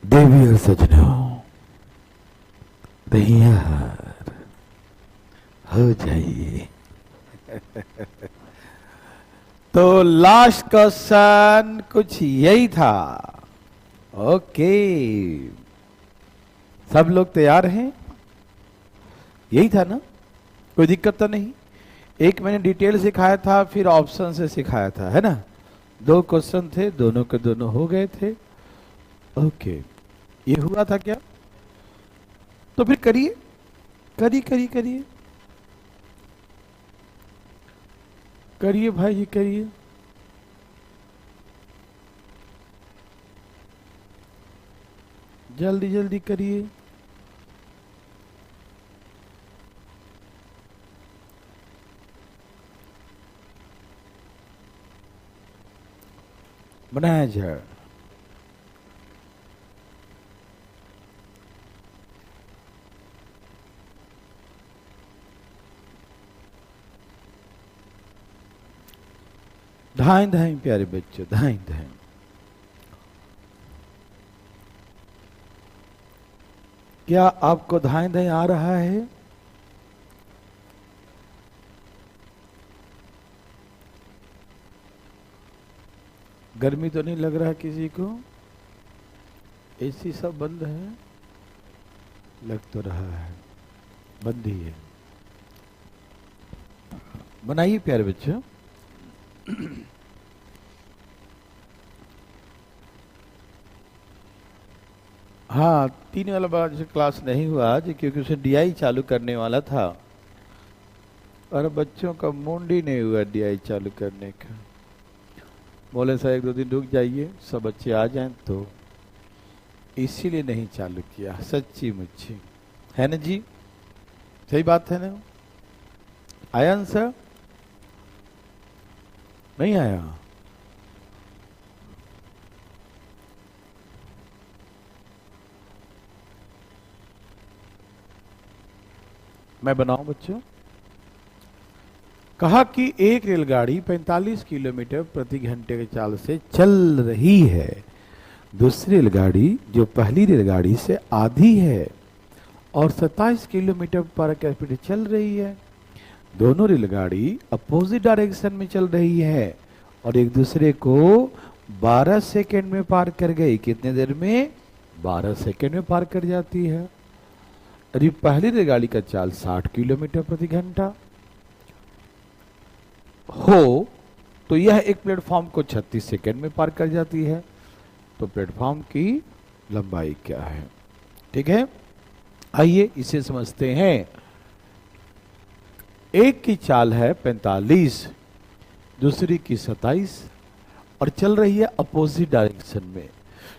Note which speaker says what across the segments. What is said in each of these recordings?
Speaker 1: देवी और सजनों, तैयार हो जाइए। तो लास्ट क्वेश्चन कुछ यही था। ओके, सब लोग तैयार हैं? यही था ना? कोई दिक्कत तो नहीं? एक मैंने डिटेल सिखाया था, फिर ऑप्शन से सिखाया था, है ना? 2 क्वेश्चन थे, दोनों के दोनों हो गए थे। ओके, ये हुआ था क्या? तो फिर करिए, करिए करिए करिए करिए भाई जी, करिए। जल्दी जल्दी करिए। बनाया जाए। धाएं धाएं प्यारे बच्चों, धाएं धाएं। क्या आपको धाएं धाएं आ रहा है? गर्मी तो नहीं लग रहा किसी को? एसी सब बंद है? लग तो रहा है बंद ही है। बनाइए प्यारे बच्चों। हाँ, 3 वाला बार से क्लास नहीं हुआ आज, क्योंकि उसे डीआई चालू करने वाला था और बच्चों का मूड ही नहीं हुआ डीआई चालू करने का। बोले सर 1-2 दिन रुक जाइए, सब बच्चे आ जाएं, तो इसीलिए नहीं चालू किया। सच्ची मुच्ची है ना जी? सही बात है ना? आया आंसर? नहीं आया? मैं बनाऊं बच्चों? कहा कि एक रेलगाड़ी 45 किलोमीटर प्रति घंटे की चाल से चल रही है। दूसरी रेलगाड़ी जो पहली रेलगाड़ी से आधी है और 27 किलोमीटर पर स्पीड चल रही है। दोनों रेलगाड़ी अपोजिट डायरेक्शन में चल रही है और एक दूसरे को 12 सेकेंड में पार कर गई। कितने देर में? 12 सेकेंड में पार कर जाती है। यदि पहली रेलगाड़ी का चाल 60 किलोमीटर प्रति घंटा हो तो यह एक प्लेटफॉर्म को 36 सेकेंड में पार कर जाती है। तो प्लेटफॉर्म की लंबाई क्या है? ठीक है, आइए इसे समझते हैं। एक की चाल है 45, दूसरी की 27 और चल रही है अपोजिट डायरेक्शन में।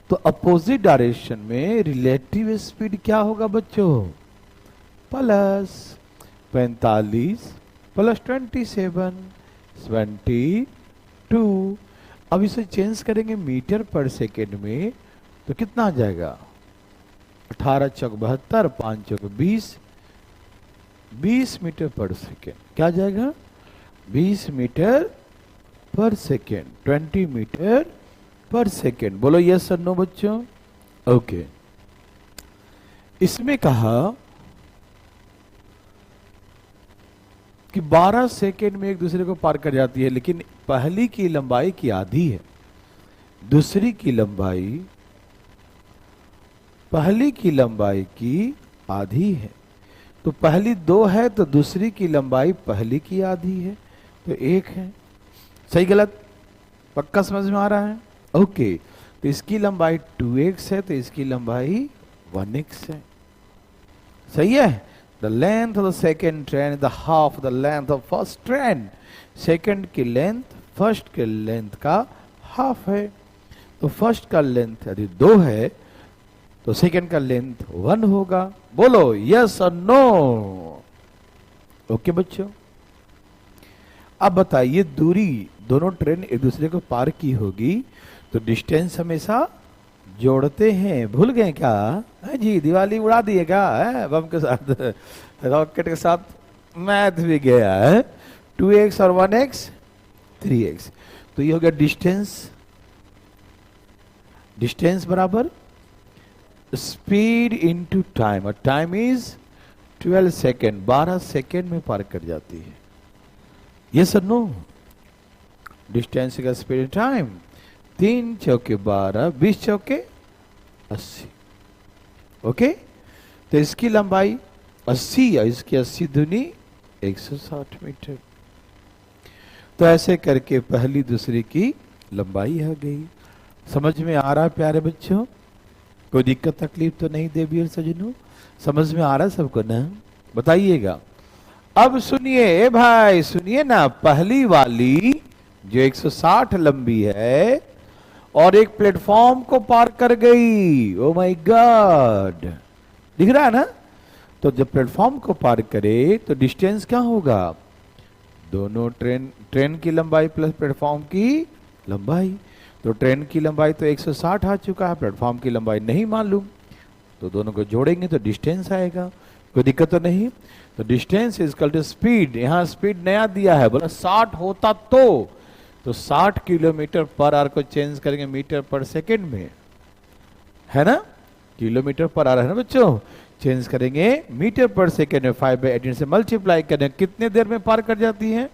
Speaker 1: तो अपोजिट डायरेक्शन में रिलेटिव स्पीड क्या होगा बच्चों? Plus 45 plus 27 22। अब इसे चेंज करेंगे मीटर पर सेकेंड में, तो कितना आ जाएगा? 18 चौक 72, 5 चौक 20, 20 मीटर पर सेकेंड। क्या आ जाएगा? 20 मीटर पर सेकेंड, 20 मीटर पर सेकेंड। बोलो यस और नो बच्चों? ओके, इसमें कहा कि 12 सेकेंड में एक दूसरे को पार कर जाती है, लेकिन पहली की लंबाई की आधी है, दूसरी की लंबाई पहली की लंबाई की आधी है। तो पहली 2 है तो दूसरी की लंबाई पहली की आधी है, तो 1 है। सही गलत पक्का समझ में आ रहा है? ओके, तो इसकी लंबाई 2x है तो इसकी लंबाई 1x है। सही है? The length of the second train is the half the length of first train. Second की लेंथ फर्स्ट के लेंथ का हाफ है। तो फर्स्ट का लेंथ यदि 2 है तो सेकेंड का लेंथ 1 होगा। बोलो यस और नो? ओके बच्चों, अब बताइए, दूरी दोनों ट्रेन एक दूसरे को पार की होगी तो डिस्टेंस हमेशा जोड़ते हैं। भूल गए क्या? है जी, दिवाली उड़ा दिए क्या? है बम के साथ, रॉकेट के साथ मैथ भी गया है। 2x और 1x 3x। तो ये हो गया डिस्टेंस। डिस्टेंस बराबर स्पीड इनटू टाइम, और टाइम इज 12 सेकेंड, 12 सेकेंड में पार कर जाती है। ये सर नो, डिस्टेंस का स्पीड टाइम 3 चौके 12, 20 चौके 80। ओके, तो इसकी लंबाई 80 और इसकी 80 दूनी 160 मीटर। तो ऐसे करके पहली दूसरी की लंबाई आ गई। समझ में आ रहा है प्यारे बच्चों? कोई दिक्कत तकलीफ तो नहीं देवी और सजनों? समझ में आ रहा है सबको ना? बताइएगा। अब सुनिए भाई, सुनिए ना, पहली वाली जो 160 लंबी है और एक प्लेटफॉर्म को पार कर गई। ओ माय गॉड, दिख रहा है ना? तो जब प्लेटफॉर्म को पार करे तो डिस्टेंस क्या होगा? दोनों ट्रेन की लंबाई प्लस प्लेटफॉर्म की लंबाई। तो ट्रेन की लंबाई तो 160 आ चुका है, प्लेटफॉर्म की लंबाई नहीं मालूम, तो दोनों को जोड़ेंगे तो डिस्टेंस आएगा। कोई दिक्कत तो नहीं? तो distance is equal to speed, यहां स्पीड नया दिया है, बोला 60 होता तो 60 किलोमीटर पर आवर को चेंज करेंगे मीटर पर सेकेंड में, है ना? किलोमीटर पर आवर है ना बच्चों, चेंज करेंगे मीटर पर सेकेंड में, 5/18 से मल्टीप्लाई करें, कितने देर में पार कर जाती है?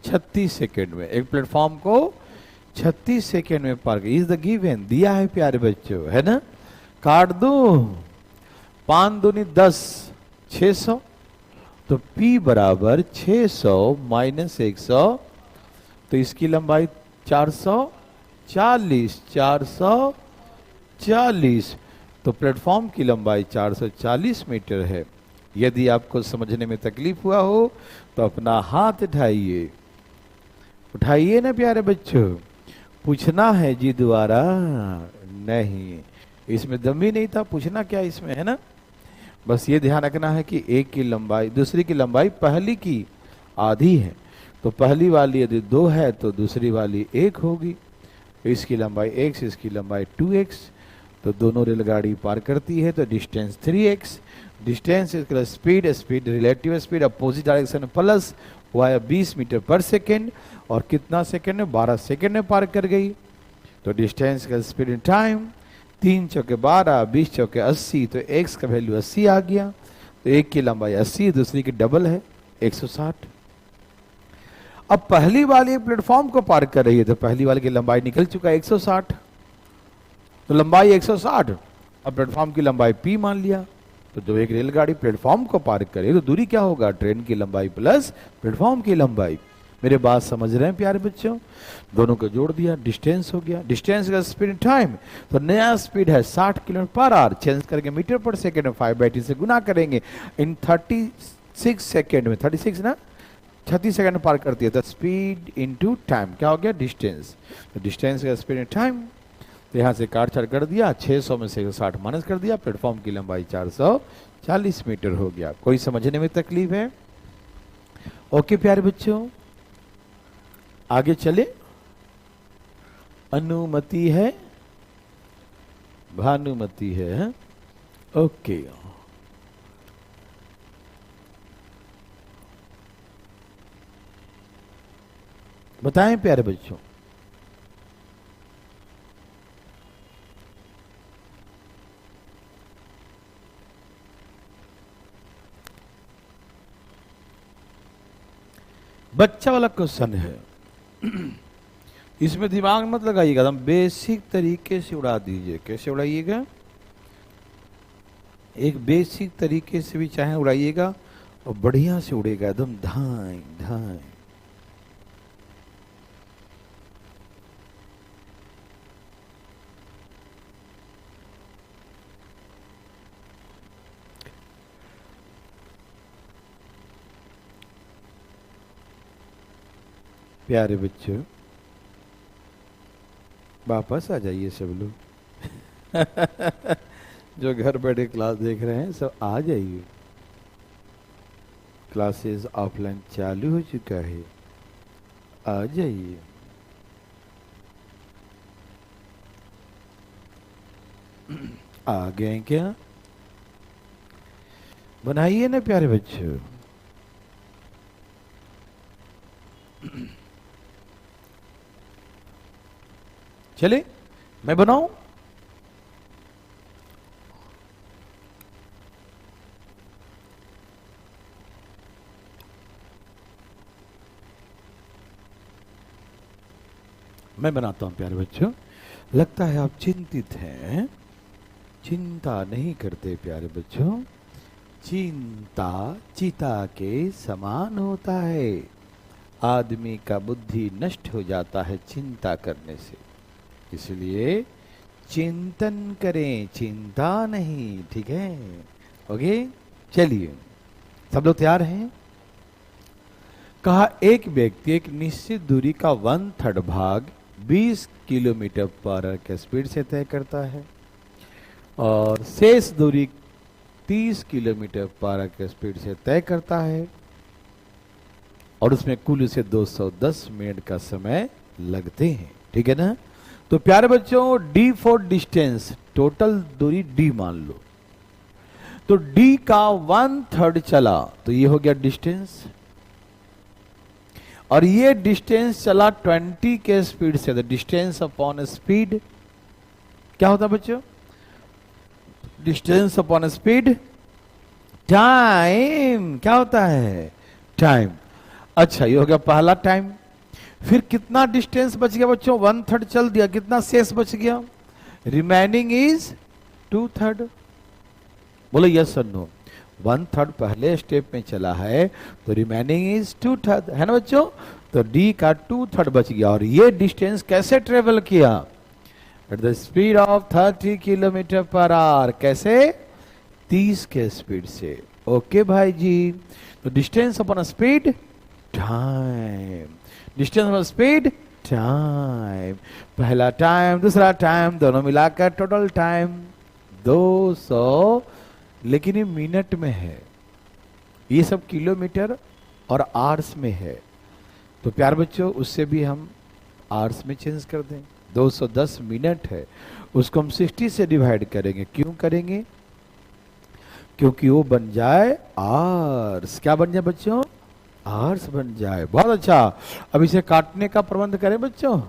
Speaker 1: 36 सेकेंड में। एक प्लेटफॉर्म को 36 सेकेंड में पार कर, इज द गिवन, दिया है प्यारे बच्चों, है ना? काट दो, 5 दूनी 10, 600, तो P बराबर 600 माइनस 100, तो इसकी लंबाई 440, 440, तो प्लेटफॉर्म की लंबाई 440 मीटर है। यदि आपको समझने में तकलीफ हुआ हो तो अपना हाथ उठाइए, उठाइए ना प्यारे बच्चों, पूछना है जी दोबारा नहीं, इसमें दम ही नहीं था, पूछना क्या इसमें, है ना? बस ये ध्यान रखना है कि एक की लंबाई दूसरी की लंबाई पहली की आधी है, तो पहली वाली यदि 2 है तो दूसरी वाली 1 होगी, इसकी लंबाई x, इसकी लंबाई 2x, तो दोनों रेलगाड़ी पार करती है, तो distance 3x। Distance is speed, speed relative speed opposite direction plus हुआ 20 मीटर पर सेकेंड, और कितना सेकेंड में? 12 सेकेंड में पार कर गई। तो डिस्टेंस का स्पीड इन टाइम 3 चौके 12, 20 चौके 80, तो x का वैल्यू 80 आ गया। तो एक की लंबाई 80, दूसरी की डबल है 160। अब पहली वाली प्लेटफॉर्म को पार कर रही है, तो पहली वाली की लंबाई निकल चुका है 160, तो लंबाई 160, अब प्लेटफॉर्म की लंबाई P मान लिया। तो जो एक रेलगाड़ी प्लेटफॉर्म को पार करे तो दूरी क्या होगा? ट्रेन की लंबाई प्लस प्लेटफॉर्म की लंबाई। मेरे बात समझ रहे हैं प्यारे बच्चों? दोनों को जोड़ दिया, डिस्टेंस हो गया। डिस्टेंस का स्पीड टाइम, तो नया स्पीड है 60 किलोमीटर पर आवर, चेंज करके मीटर पर सेकेंड में 5/18 से गुना करेंगे, इन 36 सेकेंड में, 36 ना, 36 सेकेंड पार करती है। तो स्पीड इनटू टाइम क्या हो गया? डिस्टेंस। तो डिस्टेंस का स्पीड इन टाइम, तो यहाँ से काट छाट कर दिया, 600 में से 160 माइनस कर दिया, प्लेटफॉर्म की लंबाई 440 मीटर हो गया। कोई समझने में तकलीफ है? ओके प्यारे बच्चों, आगे चले। अनुमति है, भानुमति है, ओके। बताएं प्यारे बच्चों। बच्चा वाला क्वेश्चन है, इसमें दिमाग मत लगाइएगा, एकदम बेसिक तरीके से उड़ा दीजिए। कैसे उड़ाइएगा? एक बेसिक तरीके से भी चाहे उड़ाइएगा और बढ़िया से उड़ेगा, एकदम धाई धाई। प्यारे बच्चों, वापस आ जाइए सब लोग। जो घर बैठे क्लास देख रहे हैं सब आ जाइए, क्लासेस ऑफलाइन चालू हो चुका है, आ जाइए। आ गए क्या? बनाइए ना प्यारे बच्चों। चले मैं बनाऊं? मैं बनाता हूं प्यारे बच्चों। लगता है आप चिंतित हैं। चिंता नहीं करते प्यारे बच्चों। चिंता चिता के समान होता है। आदमी का बुद्धि नष्ट हो जाता है चिंता करने से। इसलिए चिंतन करें, चिंता नहीं। ठीक है, ओके। चलिए, सब लोग तैयार हैं? कहा एक व्यक्ति एक निश्चित दूरी का 1/3 भाग 20 किलोमीटर पर आवर के स्पीड से तय करता है और शेष दूरी 30 किलोमीटर पर आवर के स्पीड से तय करता है और उसमें कुल उसे 210 मिनट का समय लगते हैं। ठीक है ना? तो प्यारे बच्चों, d फॉर डिस्टेंस, टोटल दूरी d मान लो। तो d का 1/3 चला तो ये हो गया डिस्टेंस, और ये डिस्टेंस चला 20 के स्पीड से। द डिस्टेंस अपॉन स्पीड क्या होता है बच्चों? Distance upon speed time. क्या होता है? टाइम। अच्छा, ये हो गया पहला टाइम। फिर कितना डिस्टेंस बच गया बच्चों? 1/3 चल दिया, कितना शेष बच गया? Remaining is 2/3। बोलो यस और नो। 1/3 पहले स्टेप में चला है तो रिमेनिंग इज 2/3 है ना बच्चों? तो डी का 2/3 बच गया। और ये डिस्टेंस कैसे ट्रेवल किया? At the speed of 30 kilometre per hour. कैसे? 30 के स्पीड से। ओके भाई जी। तो distance upon speed time. Distance upon speed time. पहला टाइम, दूसरा टाइम, दोनों मिलाकर टोटल टाइम 200, लेकिन ये मिनट में है, ये सब किलोमीटर और आवर्स में है। तो प्यार बच्चों, उससे भी हम आवर्स में चेंज कर दें। 210 मिनट है, उसको हम 60 से डिवाइड करेंगे। क्यों करेंगे? क्योंकि वो बन जाए आवर्स। क्या बन जाए बच्चों? आवर्स बन जाए। बहुत अच्छा। अब इसे काटने का प्रबंध करें बच्चों।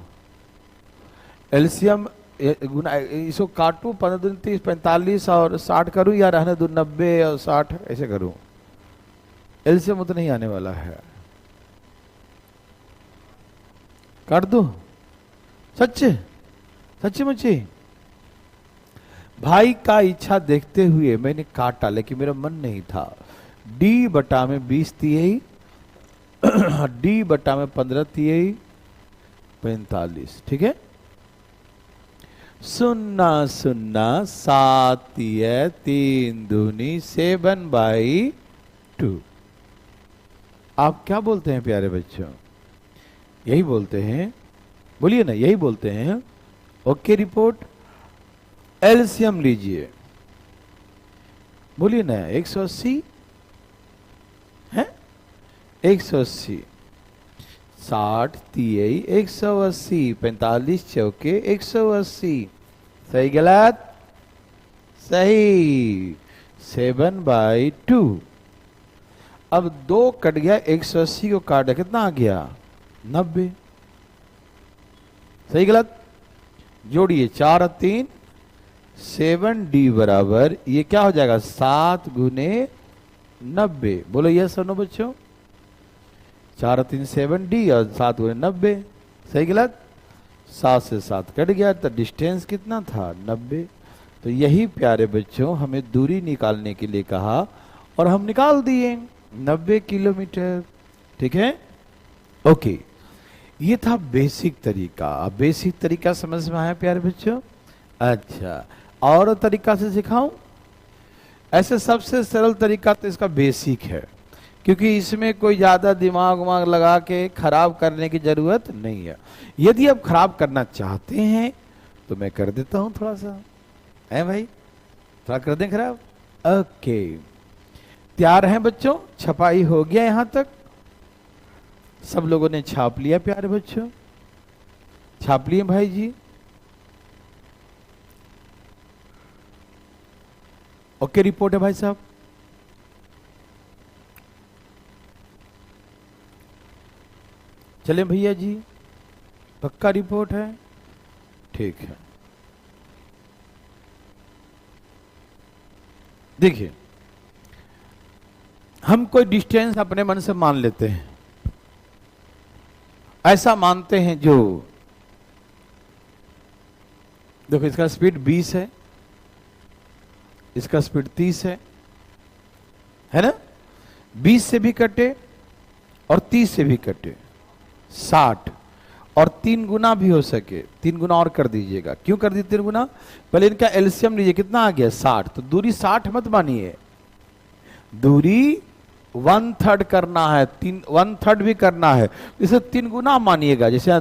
Speaker 1: एलसीएम इसको काटू, 15 दूनी 30, 45 और 60 करूं, या रहने दो 90 और 60 ऐसे करूं? एलसीएम तो नहीं आने वाला है। काट दो? सच्चे सच्चे मुझे भाई का इच्छा देखते हुए मैंने काटा, लेकिन मेरा मन नहीं था। डी बटा में 20 तिहाई, डी बटा में 15 तिहाई 45। ठीक है? 0 0 7 तिहाई 3 दूनी 7/2। आप क्या बोलते हैं प्यारे बच्चों? यही बोलते हैं, बोलिए ना, यही बोलते हैं। Okay report. एलसीएम लीजिए, बोलिए ना। 180 है, 180, 60 तिहाई 180, 45 चौके 180। सही गलत? सही। 7/2। अब 2 कट गया, 180 को काटा, कितना आ गया? 90। सही गलत? जोड़िए 4 और 3, 7D बराबर ये क्या हो जाएगा? 7 गुने 90। बोलो यस और नो बच्चों। 4 और 3 7D और 7 गुने 90। सही गलत? 7 से 7 कट गया, तो डिस्टेंस कितना था? 90। तो यही प्यारे बच्चों हमें दूरी निकालने के लिए कहा और हम निकाल दिए 90 किलोमीटर। ठीक है? ओके, ये था बेसिक तरीका। अब बेसिक तरीका समझ में आया प्यारे बच्चों? अच्छा, और तरीका से सिखाऊं? ऐसे सबसे सरल तरीका तो इसका बेसिक है, क्योंकि इसमें कोई ज्यादा दिमाग वाग लगा के खराब करने की जरूरत नहीं है। यदि आप खराब करना चाहते हैं तो मैं कर देता हूं थोड़ा सा, है भाई? थोड़ा कर दें खराब। ओके, तैयार हैं बच्चों? छपाई हो गया यहां तक? सब लोगों ने छाप लिया प्यारे बच्चों? छाप लिए भाई जी? ओके रिपोर्ट है भाई साहब? चले भैया जी, पक्का रिपोर्ट है? ठीक है। देखिए, हम कोई डिस्टेंस अपने मन से मान लेते हैं, ऐसा मानते हैं जो देखो इसका स्पीड 20 है, इसका स्पीड 30 है ना। 20 से भी कटे और 30 से भी कटे, 60 और 3 गुना भी हो सके, 3 गुना और कर दीजिएगा। क्यों कर दी 3 गुना? पहले इनका एलसीएम लीजिए, कितना आ गया 60। तो दूरी 60 मत मानिए, दूरी 1/3 करना है, 1/3 भी करना है, इसे 3 गुना मानिएगा। जैसे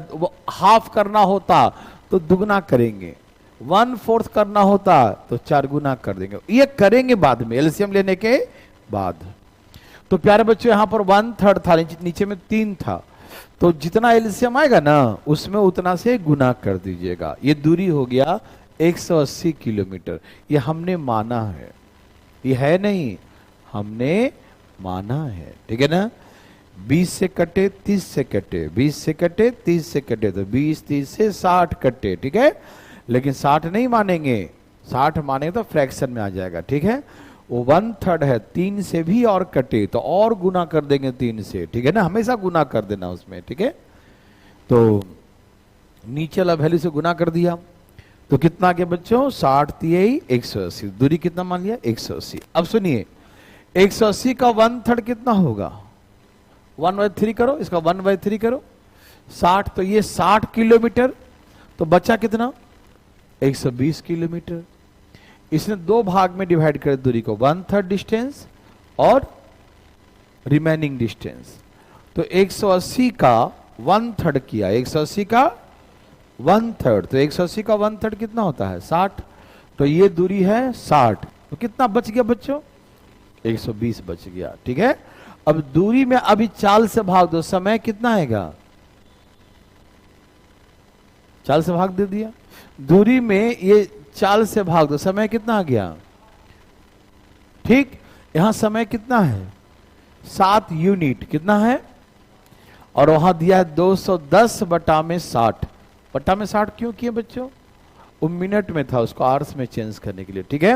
Speaker 1: हाफ करना होता तो दुगना करेंगे, 1/4 करना होता तो 4 गुना कर देंगे। ये करेंगे बाद में, एलसीएम लेने के बाद। तो प्यारे बच्चों यहां पर 1/3 था, नीचे में 3 था, तो जितना एलसीएम आएगा ना उसमें उतना से गुना कर दीजिएगा। ये दूरी हो गया 180 किलोमीटर। ये हमने माना है, ये है नहीं, हमने माना है, ठीक है ना। 20 से कटे 30 से कटे, 20 से कटे 30 से कटे, तो 20 30 से 60 कटे, ठीक है। लेकिन 60 नहीं मानेंगे, 60 मानेंगे तो फ्रैक्शन में आ जाएगा, ठीक है। वो 1/3 है, 3 से भी और कटे तो और गुना कर देंगे 3 से, ठीक है ना। हमेशा गुना कर देना उसमें, ठीक है। तो नीचे वाला वैल्यू से गुना कर दिया तो कितना आ गया बच्चों? 60 3 180। दूरी कितना मान लिया? 180। अब सुनिए 180 का 1/3 कितना होगा? 1/3 करो, इसका 1/3 करो, 60। तो ये 60 किलोमीटर, तो बचा कितना? 120 किलोमीटर। इसने 2 भाग में डिवाइड कर दूरी को, 1/3 डिस्टेंस और रिमेनिंग डिस्टेंस। तो 180 का 1/3 किया, 180 का 1/3, तो 180 का 1/3 कितना होता है? 60। तो ये दूरी है 60, तो कितना बच गया बच्चों? 120 बच गया, ठीक है। अब दूरी में अभी चाल से भाग दो, समय कितना आएगा? चाल से भाग दे दिया, दूरी में ये चाल से भाग दो, समय कितना आ गया? ठीक, यहां समय कितना है? 7 यूनिट, कितना है? और वहां दिया है 210 बटा में 60। बटा में 60 क्यों किए बच्चों? वो मिनट में था, उसको आवर्स में चेंज करने के लिए, ठीक है।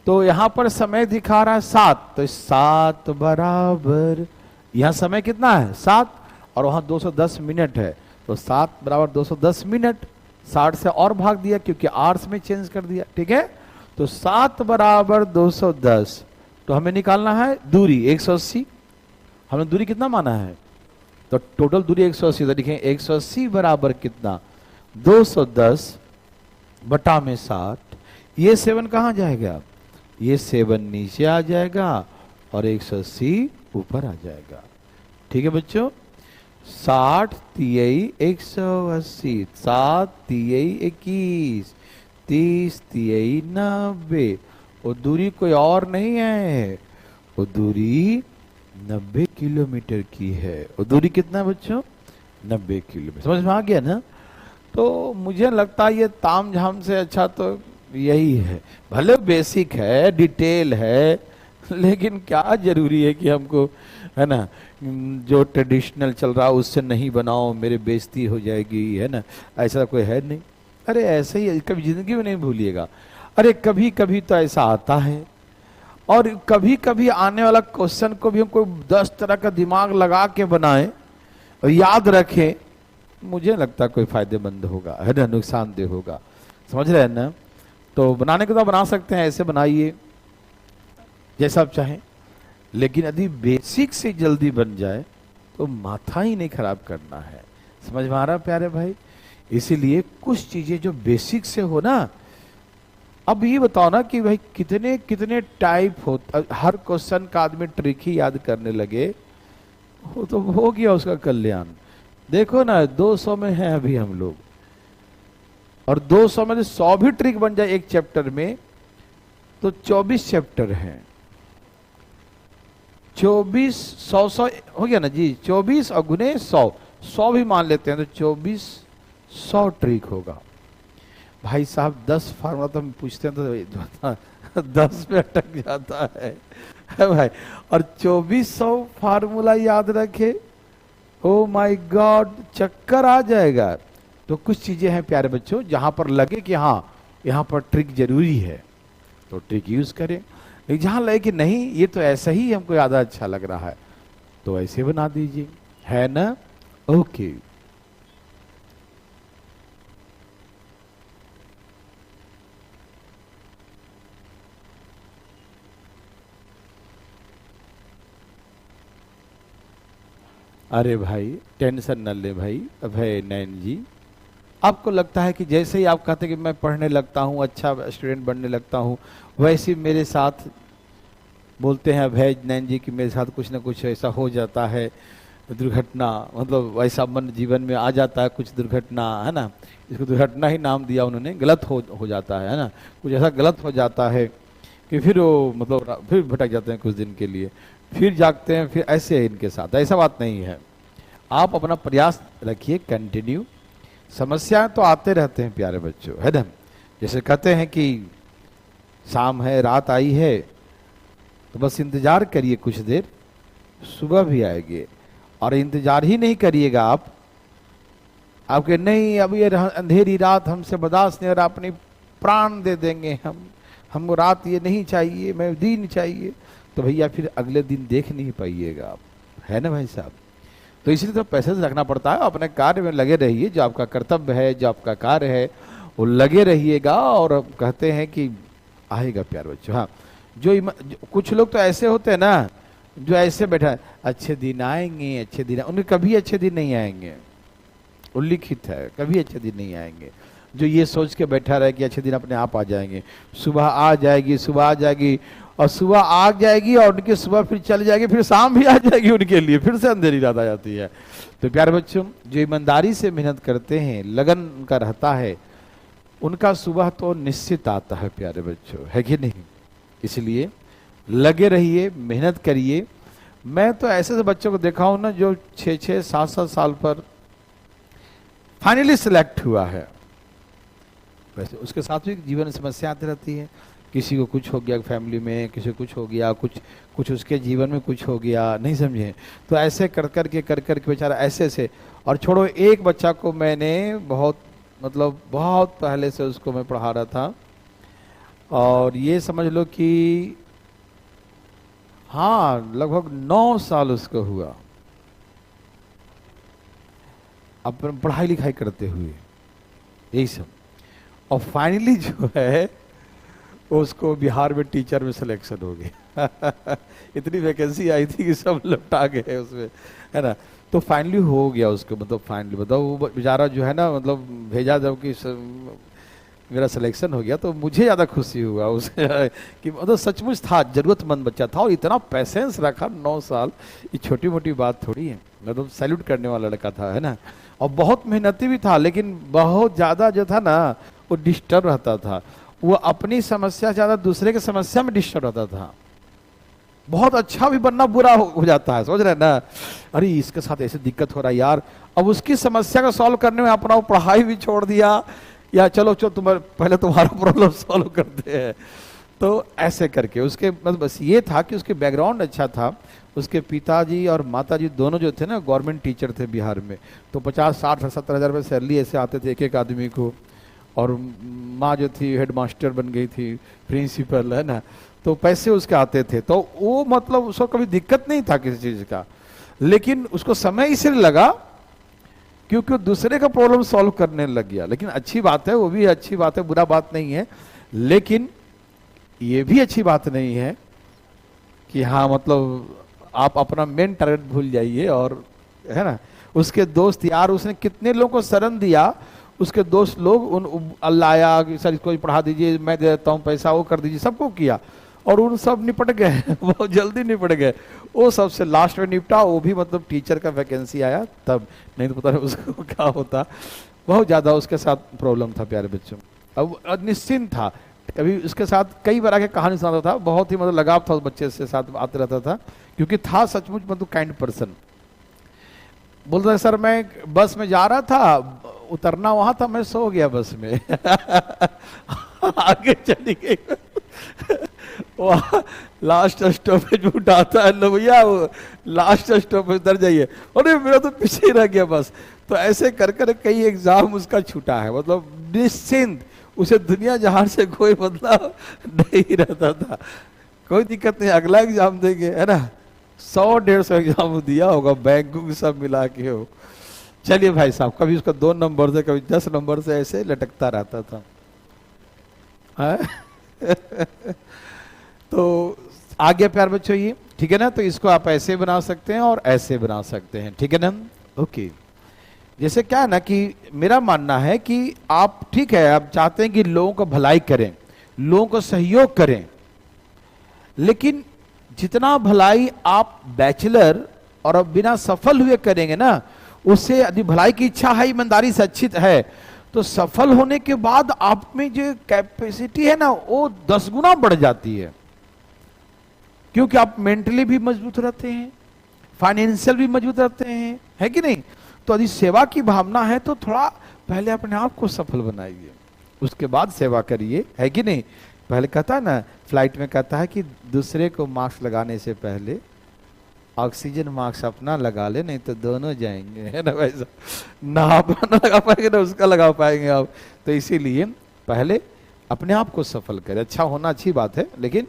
Speaker 1: तो यहां पर समय दिखा रहा है 7, तो 7 बराबर, यहां समय कितना है? 7, और वहां 210 मिनट है, तो 7 बराबर 210 मिनट। 60 से और भाग दिया क्योंकि आवर्स में चेंज कर दिया, ठीक है। तो 7 बराबर 210, तो हमें निकालना है दूरी 180। हमने दूरी कितना माना है? तो टोटल दूरी 180, तो लिखें 180 बराबर कितना? 210 बटा में 60। ये 7 कहां जाएगा? ये 7 नीचे आ जाएगा और 180 ऊपर आ जाएगा, ठीक है बच्चों। 60 3 180, 7 3 21, 30 3 90। वो दूरी कोई और नहीं है, वो दूरी 90 किलोमीटर की है। वो दूरी कितना बच्चों? 90 किलोमीटर। समझ में आ गया ना। तो मुझे लगता है ये ताम झाम से अच्छा तो यही है, भले बेसिक है, डिटेल है, लेकिन क्या जरूरी है कि हमको, है ना, जो ट्रेडिशनल चल रहा उससे नहीं बनाओ, मेरे बेइज्जती हो जाएगी, है ना। ऐसा कोई है नहीं। अरे ऐसे ही कभी जिंदगी में नहीं भूलिएगा। अरे कभी कभी तो ऐसा आता है, और कभी कभी आने वाला क्वेश्चन को भी हम कोई 10 तरह का दिमाग लगा के बनाए और याद रखें, मुझे लगता कोई फायदेमंद होगा, है ना, नुकसानदेह होगा। समझ रहे हैं ना। तो बनाने को तो बना सकते हैं, ऐसे बनाइए जैसा आप चाहें, लेकिन यदि बेसिक से जल्दी बन जाए तो माथा ही नहीं खराब करना है। समझ में आ रहा प्यारे भाई। इसीलिए कुछ चीजें जो बेसिक से हो ना, अब ये बताओ ना कि भाई कितने कितने टाइप होता, हर क्वेश्चन का आदमी ट्रिक ही याद करने लगे, वो तो हो गया उसका कल्याण। देखो ना 200 में है अभी हम लोग, और 200 में 100 भी ट्रिक बन जाए एक चैप्टर में तो 24 चैप्टर हैं। 24 100 हो गया ना जी, 24 और गुने 100 भी मान लेते हैं तो 2400 ट्रिक होगा। भाई साहब 10 फार्मूला तो हम पूछते हैं तो 10 पे अटक जाता है भाई, और 2400 फार्मूला याद रखे, ओ माय गॉड, चक्कर आ जाएगा। तो कुछ चीजें हैं प्यारे बच्चों जहां पर लगे कि हाँ यहां पर ट्रिक जरूरी है तो ट्रिक यूज करें, लेकिन जहां लगे कि नहीं ये तो ऐसा ही हमको ज्यादा अच्छा लग रहा है तो ऐसे बना दीजिए, है ना। ओके अरे भाई टेंशन न ले भाई अभय नयन जी, आपको लगता है कि जैसे ही आप कहते हैं कि मैं पढ़ने लगता हूँ, अच्छा स्टूडेंट बनने लगता हूँ, वैसे ही मेरे साथ बोलते हैं अभय नयन जी कि मेरे साथ कुछ ना कुछ ऐसा हो जाता है, दुर्घटना, मतलब वैसा मन जीवन में आ जाता है, कुछ दुर्घटना, है ना, इसको दुर्घटना ही नाम दिया उन्होंने, गलत हो जाता है ना, कुछ ऐसा गलत हो जाता है कि फिर वो मतलब फिर भटक जाते हैं कुछ दिन के लिए, फिर जागते हैं, फिर ऐसे है इनके साथ। ऐसा बात नहीं है, आप अपना प्रयास रखिए कंटिन्यू। समस्याएं तो आते रहते हैं प्यारे बच्चों, है ना। जैसे कहते हैं कि शाम है, रात आई है, तो बस इंतजार करिए कुछ देर, सुबह भी आएगी। और इंतजार ही नहीं करिएगा आप, आपके नहीं अब ये अंधेरी रात हमसे बर्दाश्त नहीं, और अपनी प्राण दे देंगे हमको रात ये नहीं चाहिए, मैं दिन चाहिए, तो भैया फिर अगले दिन देख नहीं पाइएगा आप, है ना भाई साहब। तो इसलिए तो पैसे से रखना पड़ता है, अपने कार्य में लगे रहिए, जो आपका कर्तव्य है, जो आपका कार्य है वो लगे रहिएगा। और कहते हैं कि आएगा प्यार बच्चों। हाँ, जो कुछ लोग तो ऐसे होते हैं ना, जो ऐसे बैठा है, अच्छे दिन आएंगे, अच्छे दिन, उनके कभी अच्छे दिन नहीं आएंगे, उल्लिखित है, कभी अच्छे दिन नहीं आएंगे। जो ये सोच के बैठा रहे कि अच्छे दिन अपने आप आ जाएंगे, सुबह आ जाएगी, सुबह आ जाएगी, और सुबह आ जाएगी और उनकी सुबह फिर चल जाएगी, फिर शाम भी आ जाएगी उनके लिए, फिर से अंधेरी रात आ जाती है। तो प्यारे बच्चों, जो ईमानदारी से मेहनत करते हैं, लगन उनका रहता है, उनका सुबह तो निश्चित आता है प्यारे बच्चों, है कि नहीं। इसलिए लगे रहिए, मेहनत करिए। मैं तो ऐसे से बच्चों को देखा हूं ना, जो 6-6, 7-7 साल पर फाइनली सिलेक्ट हुआ है, वैसे उसके साथ भी जीवन में समस्या आती रहती है। किसी को कुछ हो गया फैमिली में, किसी को कुछ हो गया, कुछ उसके जीवन में कुछ हो गया, नहीं समझे, तो ऐसे कर कर के बेचारा ऐसे से। और छोड़ो, एक बच्चा को मैंने बहुत पहले से उसको मैं पढ़ा रहा था, और ये समझ लो कि हाँ लगभग 9 साल उसको हुआ अपन पढ़ाई लिखाई करते हुए, यही सब। और फाइनली जो है उसको बिहार में टीचर में सिलेक्शन हो गया इतनी वैकेंसी आई थी कि सब लपटा गए उसमें, है ना। तो फाइनली हो गया उसको, मतलब फाइनली बताओ, वो बेचारा जो है ना, मतलब भेजा जब कि मेरा सिलेक्शन हो गया, तो मुझे ज़्यादा खुशी हुआ उसे कि मतलब सचमुच था, जरूरतमंद बच्चा था, और इतना पैसेंस रखा 9 साल, ये छोटी मोटी बात थोड़ी है, मतलब सैल्यूट करने वाला लड़का था, है ना। और बहुत मेहनती भी था, लेकिन बहुत ज़्यादा जो था ना, वो डिस्टर्ब रहता था, वो अपनी समस्या ज़्यादा दूसरे की समस्या में डिस्टर्ब रहता था। बहुत अच्छा भी बनना बुरा हो जाता है, समझ रहे ना, अरे इसके साथ ऐसे दिक्कत हो रहा है यार, अब उसकी समस्या को सॉल्व करने में अपना पढ़ाई भी छोड़ दिया, या चलो पहले तुम्हारा प्रॉब्लम सॉल्व करते हैं। तो ऐसे करके उसके मतलब बस ये था कि उसके बैकग्राउंड अच्छा था, उसके पिताजी और माताजी दोनों जो थे ना गवर्नमेंट टीचर थे बिहार में, तो 50-60-70 हज़ार रुपये सैलरी ऐसे आते थे एक एक आदमी को, और माँ जो थी हेड मास्टर बन गई थी, प्रिंसिपल, है ना, तो पैसे उसके आते थे। तो वो मतलब उसको कभी दिक्कत नहीं था किसी चीज़ का, लेकिन उसको समय इसलिए लगा क्योंकि दूसरे का प्रॉब्लम सॉल्व करने लग गया। लेकिन अच्छी बात है, वो भी अच्छी बात है, बुरा बात नहीं है, लेकिन ये भी अच्छी बात नहीं है कि हाँ मतलब आप अपना मेन टारगेट भूल जाइए, और है ना, उसके दोस्त यार, उसने कितने लोगों को शरण दिया, उसके दोस्त लोग उन लाया, सर इसको पढ़ा दीजिए, मैं दे देता हूँ पैसा, वो कर दीजिए, सबको किया, और उन सब निपट गए बहुत जल्दी निपट गए, वो सबसे लास्ट में निपटा, वो भी मतलब टीचर का वैकेंसी आया तब, नहीं तो पता नहीं उसको क्या होता। बहुत ज़्यादा उसके साथ प्रॉब्लम था प्यारे बच्चों। अब निश्चिंत था, कभी उसके साथ कई बार आके कहानी सुनाता था, बहुत ही मतलब लगाव था उस बच्चे से साथ आते रहता था, क्योंकि था सचमुच मतलब काइंड पर्सन। बोलता था सर मैं बस में जा रहा था, उतरना वहां था, मैं सो गया बस में आगे चली गई वहाँ लास्ट स्टॉपेज उठाता है, लो भैया वो लास्ट स्टॉपेज उतर जाइए, अरे मेरा तो पीछे ही रह गया बस। तो ऐसे कर कर कई एग्जाम उसका छूटा है, मतलब निश्चिंत, उसे दुनिया जहान से कोई बदलाव नहीं रहता था, कोई दिक्कत नहीं, अगला एग्जाम देंगे, है ना। 100-150 एग्जाम दिया होगा, बैंकों सब मिला के हो। चलिए भाई साहब, कभी उसका 2 नंबर से, कभी 10 नंबर से ऐसे लटकता रहता था तो आगे प्यार बच्चों, ये ठीक है ना। तो इसको आप ऐसे बना सकते हैं और ऐसे बना सकते हैं, ठीक है ना। ओके, जैसे क्या है ना कि मेरा मानना है कि आप ठीक है, आप चाहते हैं कि लोगों को भलाई करें, लोगों को सहयोग करें, लेकिन जितना भलाई आप बैचलर और अब बिना सफल हुए करेंगे ना, उससे यदि भलाई की इच्छा है, ईमानदारी से अच्छी है, तो सफल होने के बाद आप में जो कैपेसिटी है ना वो 10 गुना बढ़ जाती है, क्योंकि आप मेंटली भी मजबूत रहते हैं, फाइनेंशियल भी मजबूत रहते हैं, है कि नहीं। तो यदि सेवा की भावना है तो थोड़ा पहले अपने आप को सफल बनाइए, उसके बाद सेवा करिए, है कि नहीं। पहले कहता है ना, फ्लाइट में कहता है कि दूसरे को मास्क लगाने से पहले ऑक्सीजन मास्क अपना लगा ले, नहीं तो दोनों जाएंगे, है ना वैसा। ना आप ना लगा पाएंगे ना उसका लगा पाएंगे आप। तो इसीलिए पहले अपने आप को सफल करें। अच्छा होना अच्छी बात है, लेकिन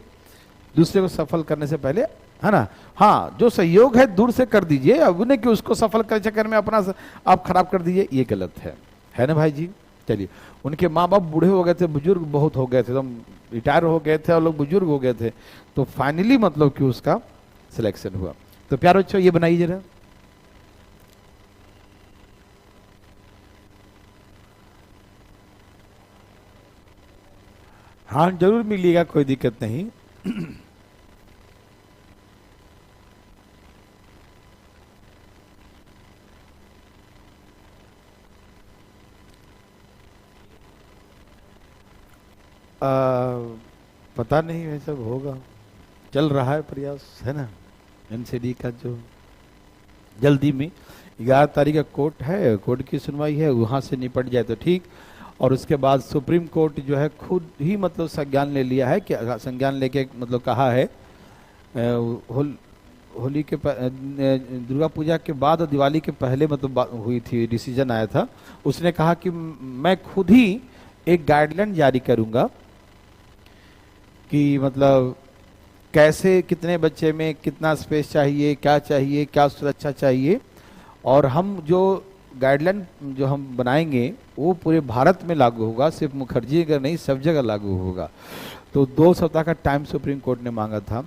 Speaker 1: दूसरे को सफल करने से पहले, है ना। हाँ, जो सहयोग है दूर से कर दीजिए, अब उन्हें कि उसको सफल करने चक्कर में अपना आप खराब कर दीजिए, ये गलत है ना भाई जी। चलिए, उनके माँ बाप बूढ़े हो गए थे, बुजुर्ग बहुत हो गए थे, एकदम रिटायर हो गए थे और लोग बुजुर्ग हो गए थे, तो फाइनली मतलब कि उसका सिलेक्शन हुआ। तो प्यारे बच्चों ये बनाइए जरा। हाँ जरूर मिलिएगा, कोई दिक्कत नहीं। पता नहीं, ये सब होगा, चल रहा है प्रयास, है ना। एनसीडी का जो जल्दी में 11 तारीख का कोर्ट है, कोर्ट की सुनवाई है, वहाँ से निपट जाए तो ठीक। और उसके बाद सुप्रीम कोर्ट जो है खुद ही मतलब संज्ञान ले लिया है, कि संज्ञान लेके मतलब कहा है होली के दुर्गा पूजा के बाद और दिवाली के पहले मतलब हुई थी, डिसीजन आया था। उसने कहा कि मैं खुद ही एक गाइडलाइन जारी करूंगा कि मतलब कैसे, कितने बच्चे में कितना स्पेस चाहिए, क्या सुरक्षा चाहिए, और हम जो गाइडलाइन जो हम बनाएंगे वो पूरे भारत में लागू होगा, सिर्फ मुखर्जी नगर नहीं, सब जगह लागू होगा। तो 2 सप्ताह का टाइम सुप्रीम कोर्ट ने मांगा था।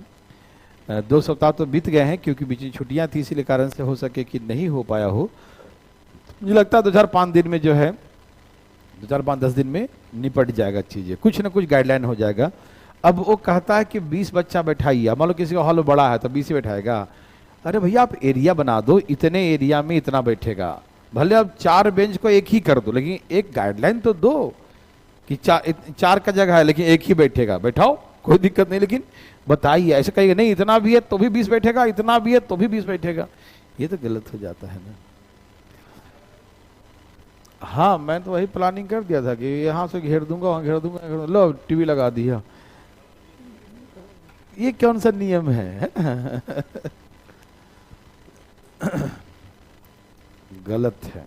Speaker 1: 2 सप्ताह तो बीत गए हैं, क्योंकि बीच में छुट्टियां थी, इसीलिए कारण से हो सके कि नहीं हो पाया हो। मुझे लगता है 2-4-5 दिन में जो है, 2-4-5-10 दिन में निपट जाएगा चीजें, कुछ ना कुछ गाइडलाइन हो जाएगा। अब वो कहता है कि 20 बच्चा बैठाइए, मान लो किसी का हॉल बड़ा है तो 20 ही बैठाएगा। अरे भैया आप एरिया बना दो, इतने एरिया में इतना बैठेगा, भले आप 4 बेंच को एक ही कर दो, लेकिन एक गाइडलाइन तो दो कि 4 का जगह है लेकिन एक ही बैठेगा, बैठाओ, कोई दिक्कत नहीं। लेकिन बताइए, ऐसे कहिए नहीं इतना भी है तो भी 20 बैठेगा, इतना भी है तो भी 20 बैठेगा, ये तो गलत हो जाता है ना। हाँ, मैं तो वही प्लानिंग कर दिया था कि यहाँ से घेर दूंगा, वहां घेर दूंगा, लो टीवी लगा दिया। ये कौन सा नियम है? गलत है।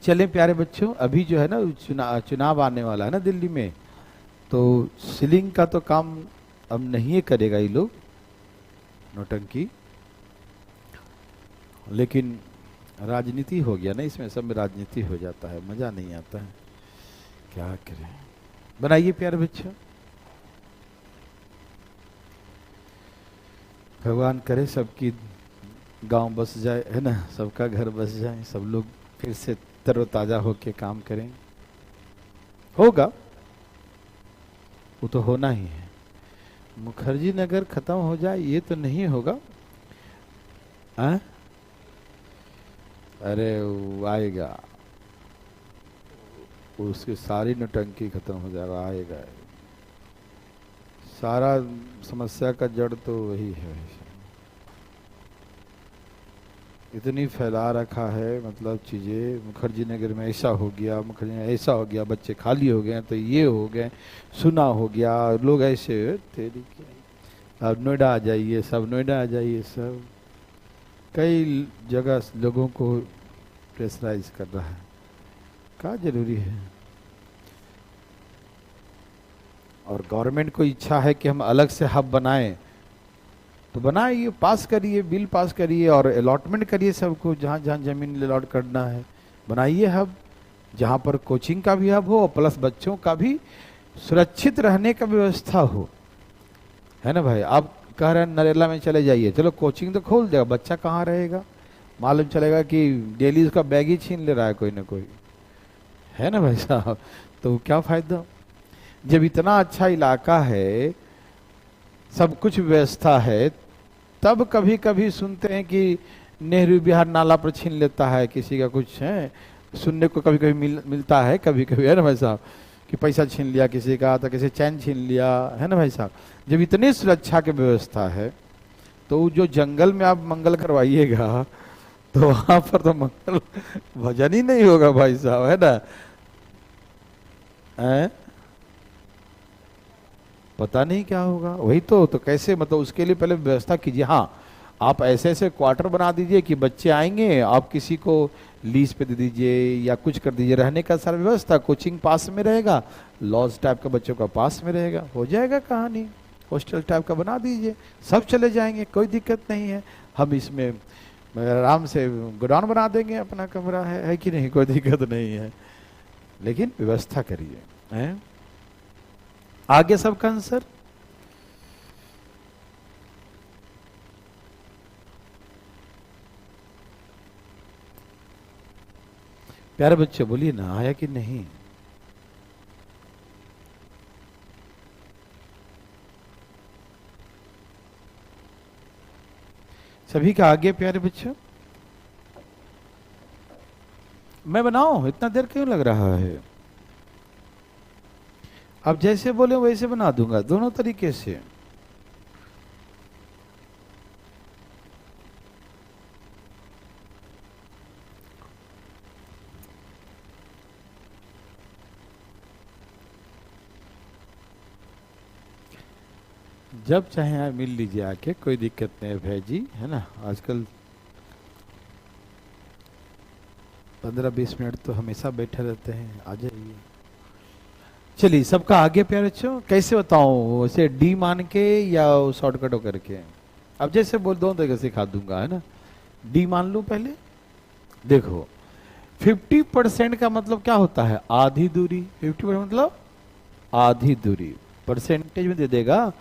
Speaker 1: चले प्यारे बच्चों, अभी जो है ना चुनाव आने वाला है ना दिल्ली में, तो सीलिंग का तो काम अब नहीं करेगा ये लोग, नौटंकी, लेकिन राजनीति हो गया ना इसमें, सब में राजनीति हो जाता है, मजा नहीं आता है, क्या करें। बनाइए प्यारे बच्चों, भगवान करे सबकी गांव बस जाए, है ना, सबका घर बस जाए, सब लोग फिर से तरोताजा होके काम करें। होगा, वो तो होना ही है। मुखर्जी नगर खत्म हो जाए ये तो नहीं होगा। अरे वो आएगा, उसकी सारी नौटंकी खत्म हो जाएगा, आएगा। सारा समस्या का जड़ तो वही है, इतनी फैला रखा है मतलब चीजें। मुखर्जी नगर में ऐसा हो गया, मुखर्जी नगर ऐसा हो गया, बच्चे खाली हो गए तो ये हो गए, सुना हो गया, लोग ऐसे तेरी क्या। अब नोएडा आ जाइए, सब नोएडा आ जाइए, सब कई जगह लोगों को प्रेशराइज कर रहा है, क्या जरूरी है। और गवर्नमेंट को इच्छा है कि हम अलग से हब बनाएं तो बनाइए, पास करिए, बिल पास करिए और अलॉटमेंट करिए सबको, जहाँ जहाँ जमीन अलॉट करना है बनाइए हब, जहाँ पर कोचिंग का भी हब हो और प्लस बच्चों का भी सुरक्षित रहने का व्यवस्था हो, है ना भाई। आप कह रहे हैं नरेला में चले जाइए, चलो कोचिंग तो खोल देगा, बच्चा कहाँ रहेगा, मालूम चलेगा कि डेली उसका बैग ही छीन ले रहा है कोई ना कोई, है ना भाई साहब। तो क्या फायदा, जब इतना अच्छा इलाका है, सब कुछ व्यवस्था है, तब कभी कभी सुनते हैं कि नेहरू बिहार नाला पर छीन लेता है किसी का, कुछ है सुनने को कभी कभी मिलता है, कभी कभी, है ना भाई साहब, कि पैसा छीन लिया किसी का, तो किसी चैन छीन लिया, है ना भाई साहब। जब इतनी सुरक्षा की व्यवस्था है, तो जो जंगल में आप मंगल करवाइएगा, तो वहां पर तो मंगल भजन ही नहीं होगा भाई साहब, है ना। है? पता नहीं क्या होगा, वही तो कैसे, मतलब उसके लिए पहले व्यवस्था कीजिए। हाँ, आप ऐसे ऐसे क्वार्टर बना दीजिए कि बच्चे आएंगे, आप किसी को लीज पे दे दीजिए या कुछ कर दीजिए, रहने का सारा व्यवस्था, कोचिंग पास में रहेगा, लॉज टाइप का बच्चों का पास में रहेगा, हो जाएगा कहानी। हॉस्टल टाइप का बना दीजिए, सब चले जाएंगे, कोई दिक्कत नहीं है। हम इसमें आराम से गोडाउन बना देंगे, अपना कमरा है कि नहीं, कोई दिक्कत नहीं है, लेकिन व्यवस्था करिए। हैं? आगे सबका आंसर। प्यारे बच्चे बोलिए ना, आया कि नहीं। सभी का आगे प्यारे बच्चों। मैं बनाऊं, इतना देर क्यों लग रहा है। आप जैसे बोले वैसे बना दूंगा, दोनों तरीके से। जब चाहे आप मिल लीजिए आके, कोई दिक्कत नहीं है भाई जी, है ना। आजकल 15-20 मिनट तो हमेशा बैठे रहते हैं, आ जाइए। चलिए सबका आगे प्यारे बच्चों, कैसे बताऊं, वैसे डी मान के या शॉर्टकट करके। अब जैसे बोल दो तो सिखा दूंगा, है ना। डी मान लूं पहले। देखो 50% का मतलब क्या होता है, आधी दूरी। 50% मतलब आधी दूरी, परसेंटेज में दे देगा,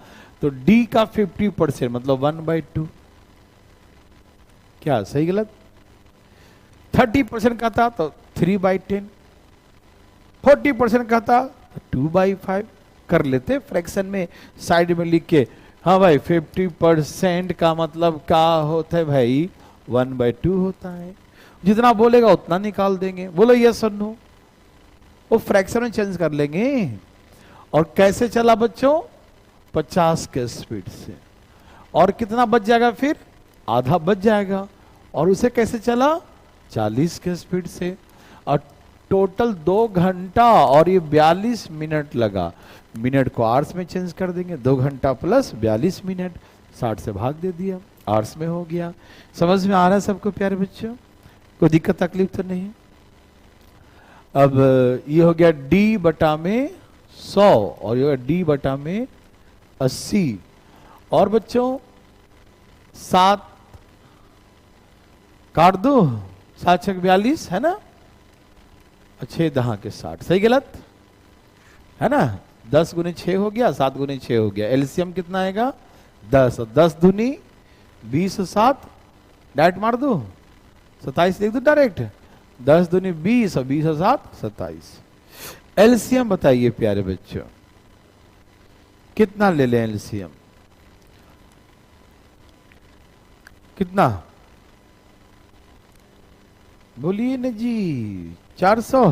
Speaker 1: तो डी का 50% मतलब 1/2। क्या सही गलत। 30% का था तो 3/10। 40% का था 2/5 कर लेते फ्रैक्शन में, साइड में लिख के। हाँ भाई 50% का मतलब क्या होता है भाई, 1/2 होता है। जितना बोलेगा उतना निकाल देंगे, बोलो यस और नो, वो फ्रैक्शन में चेंज कर लेंगे। और कैसे चला बच्चों, 50 के स्पीड से। और कितना बच जाएगा फिर, आधा बच जाएगा। और उसे कैसे चला, 40 के स्पीड से। और टोटल 2 घंटा और ये 42 मिनट लगा। मिनट को आवर्स में चेंज कर देंगे, 2 घंटा प्लस 42 मिनट, 60 से भाग दे दिया, आवर्स में हो गया। समझ में आ रहा है सबको प्यारे बच्चों, कोई दिक्कत तकलीफ तो नहीं। अब ये हो गया डी बटा में 100 और ये डी बटा में 80। और बच्चों 7 काट दो, 7 6 42 है ना, 6 दहा के 60, सही गलत है ना। 10 गुने 6 हो गया, 7 गुने 6 हो गया। एलसीएम कितना आएगा 10, 10 दूनी 20 7, डायरेक्ट मार दो, 27 लिख दो डायरेक्ट। 10 दूनी 20 और 20 7 27। एलसीएम बताइए प्यारे बच्चों, कितना ले लें एलसीएम, कितना बोलिए ना जी। 400।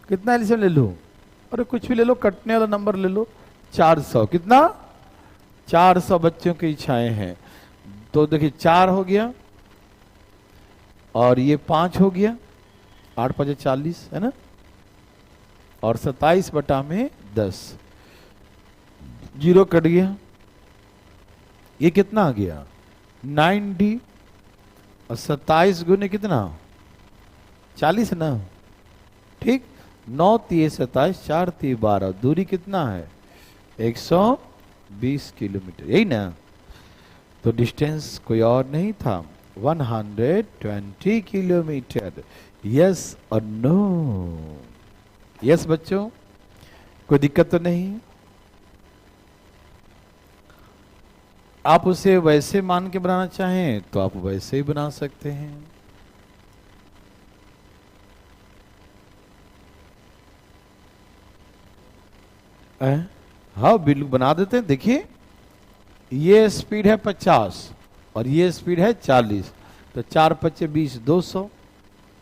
Speaker 1: कितना एलसीएम ले लो, अरे कुछ भी ले लो, कटने वाला नंबर ले लो। 400 कितना, 400 बच्चों की इच्छाएं हैं। तो देखिए 4 हो गया और ये 5 हो गया, 8 5 40 है ना। और 27 बटा में 10, 0 कट गया। ये कितना आ गया 9D। और 27 गुने कितना 40 ना, ठीक। 9 3 27, 4 3 12, दूरी कितना है 120 किलोमीटर, यही ना। तो डिस्टेंस कोई और नहीं था, 120 किलोमीटर। यस और नो, यस बच्चों, कोई दिक्कत तो नहीं। आप उसे वैसे मान के बनाना चाहें तो आप वैसे ही बना सकते हैं। हाँ बिल्कुल बना देते हैं। देखिए ये स्पीड है 50 और ये स्पीड है 40, तो 4×5 = 200।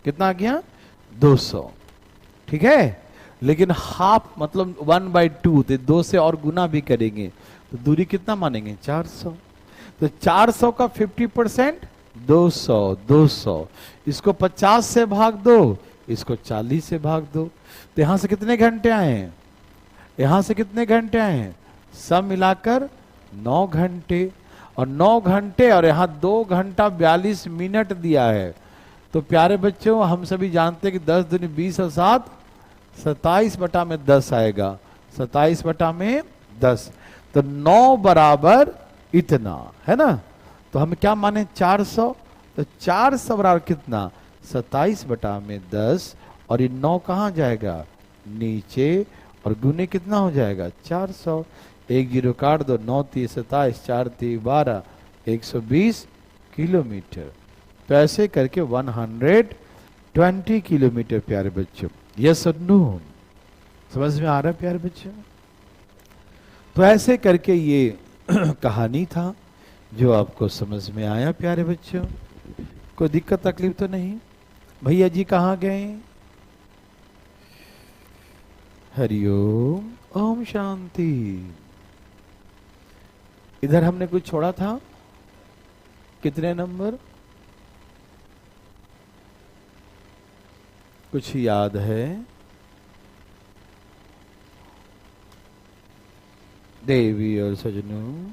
Speaker 1: कितना आ गया? 200। ठीक है, लेकिन हाफ मतलब 1/2, तो 2 से और गुना भी करेंगे तो दूरी कितना मानेंगे? 400। तो 400 का 50% 200। 200 इसको 50 से भाग दो, इसको 40 से भाग दो, तो यहां से कितने घंटे आए हैं? यहां से कितने घंटे आए हैं? सब मिलाकर 9 घंटे। और 9 घंटे और यहां 2 घंटा 42 मिनट दिया है। तो प्यारे बच्चों हम सभी जानते हैं कि 10 दूनी 20 और 7 27/10 आएगा। 27/10, तो 9 बराबर इतना है ना। तो हम क्या माने? 400। तो 400 बराबर कितना? 27/10। और ये 9 कहाँ जाएगा? नीचे। और गुने कितना हो जाएगा? 400। 1 0 काट दो, 9 3 27, 4 3 12, 120 किलोमीटर। तो ऐसे करके 120 किलोमीटर प्यारे बच्चों। यस और नो? समझ में आ रहा है प्यारे बच्चों? तो ऐसे करके ये कहानी था जो आपको समझ में आया प्यारे बच्चों। कोई दिक्कत तकलीफ तो नहीं? भैया जी कहाँ गए? हरिओम, ओम शांति। इधर हमने कुछ छोड़ा था? कितने नंबर? कुछ याद है? देवी और सजनों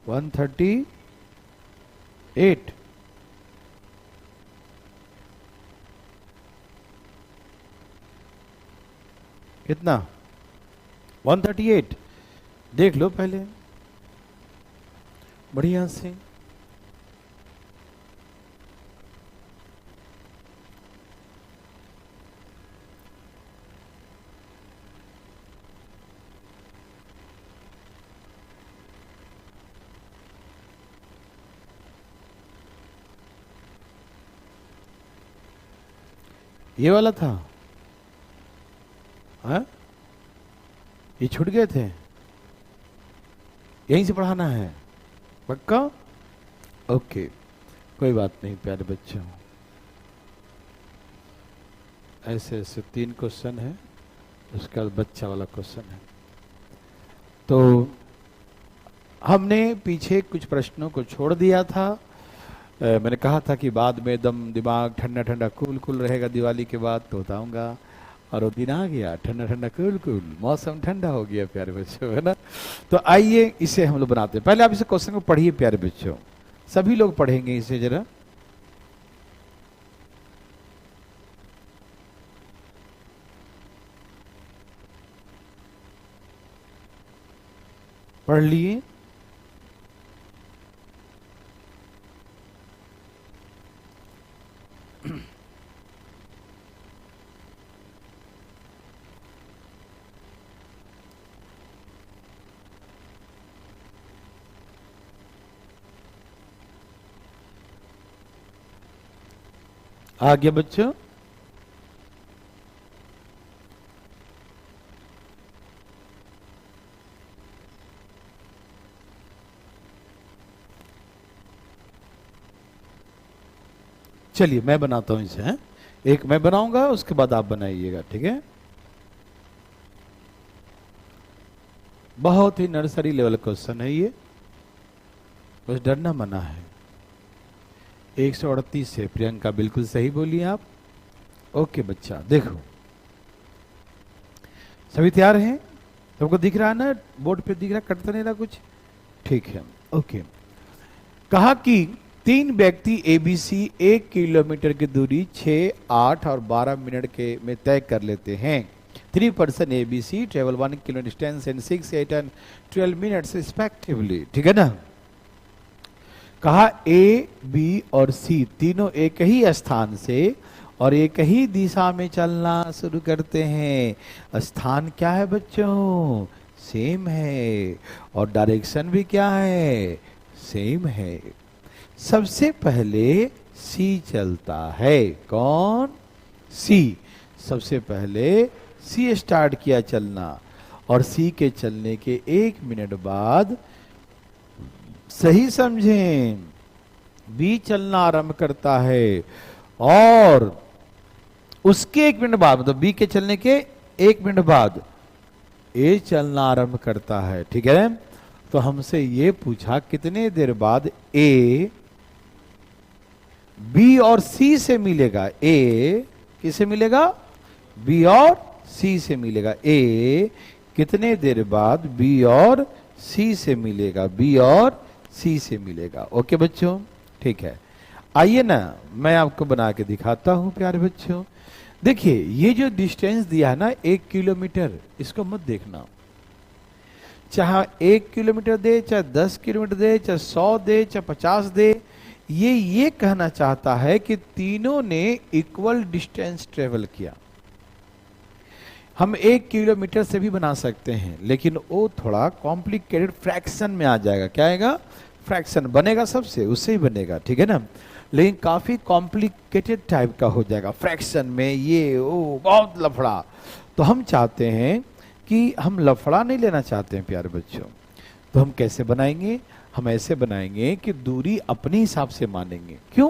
Speaker 1: 138। कितना? 138। देख लो पहले बढ़िया से। ये वाला था? हाँ ये छूट गए थे? यहीं से पढ़ाना है पक्का? ओके कोई बात नहीं प्यारे बच्चों। ऐसे ऐसे 3 क्वेश्चन है, उसका बच्चा वाला क्वेश्चन है। तो हमने पीछे कुछ प्रश्नों को छोड़ दिया था। मैंने कहा था कि बाद में एकदम दिमाग ठंडा ठंडा कूल कूल रहेगा दिवाली के बाद, तो बताऊंगा। और वो दिन आ गया, ठंडा ठंडा कूल कूल, मौसम ठंडा हो गया प्यारे बच्चों, है ना। तो आइए इसे हम लोग बनाते हैं। पहले आप इसे क्वेश्चन को पढ़िए प्यारे बच्चों, सभी लोग पढ़ेंगे इसे जरा। पढ़ लिए? आ गया बच्चों? चलिए मैं बनाता हूं इसे, हैं? एक मैं बनाऊंगा, उसके बाद आप बनाइएगा, ठीक है। बहुत ही नर्सरी लेवल क्वेश्चन है ये, बस डरना मना है। 138 से प्रियंका बिल्कुल सही बोलिए आप। ओके बच्चा देखो, सभी तैयार हैं? तुमको दिख रहा है ना, बोर्ड पे दिख रहा, कटता नहीं रहा कुछ? ठीक है ओके। कहा कि 3 व्यक्ति एबीसी 1 किलोमीटर की दूरी 6, 8 और 12 मिनट के में तय कर लेते हैं। 3 person ABC travel 1 kilo distance in 6, 8 and 12 minutes respectively. ठीक है ना। कहा ए, बी और सी तीनों एक ही स्थान से और एक ही दिशा में चलना शुरू करते हैं। स्थान क्या है बच्चों? सेम है, और डायरेक्शन भी क्या है, सेम है। सबसे पहले सी चलता है, कौन, सी। सबसे पहले सी स्टार्ट किया चलना, और सी के चलने के 1 मिनट बाद, सही समझें, बी चलना आरंभ करता है, और उसके 1 मिनट बाद, मतलब बी के चलने के 1 मिनट बाद ए चलना आरंभ करता है। ठीक है, तो हमसे ये पूछा कितने देर बाद ए बी और सी से मिलेगा। ए किसे मिलेगा, बी और सी से मिलेगा। ए कितने देर बाद बी और सी से मिलेगा, बी और सी से मिलेगा। ओके बच्चों, ठीक है। आइए ना, मैं आपको बना के दिखाता हूं प्यारे बच्चों। देखिए, ये जो डिस्टेंस दिया है ना 1 किलोमीटर, इसको मत देखना, चाहे 1 किलोमीटर दे, चाहे 10 किलोमीटर दे, चाहे 100 दे, चाहे 50 दे, ये कहना चाहता है कि तीनों ने इक्वल डिस्टेंस ट्रेवल किया। हम 1 किलोमीटर से भी बना सकते हैं, लेकिन वो थोड़ा कॉम्प्लिकेटेड फ्रैक्शन में आ जाएगा। क्या आएगा, फ्रैक्शन बनेगा, सबसे उससे ही बनेगा, ठीक है ना, लेकिन काफी कॉम्प्लिकेटेड टाइप का हो जाएगा फ्रैक्शन में, ये ओ बहुत लफड़ा। तो हम चाहते हैं कि हम लफड़ा नहीं लेना चाहते हैं प्यारे बच्चों। तो हम कैसे बनाएंगे, हम ऐसे बनाएंगे कि दूरी अपने हिसाब से मानेंगे। क्यों,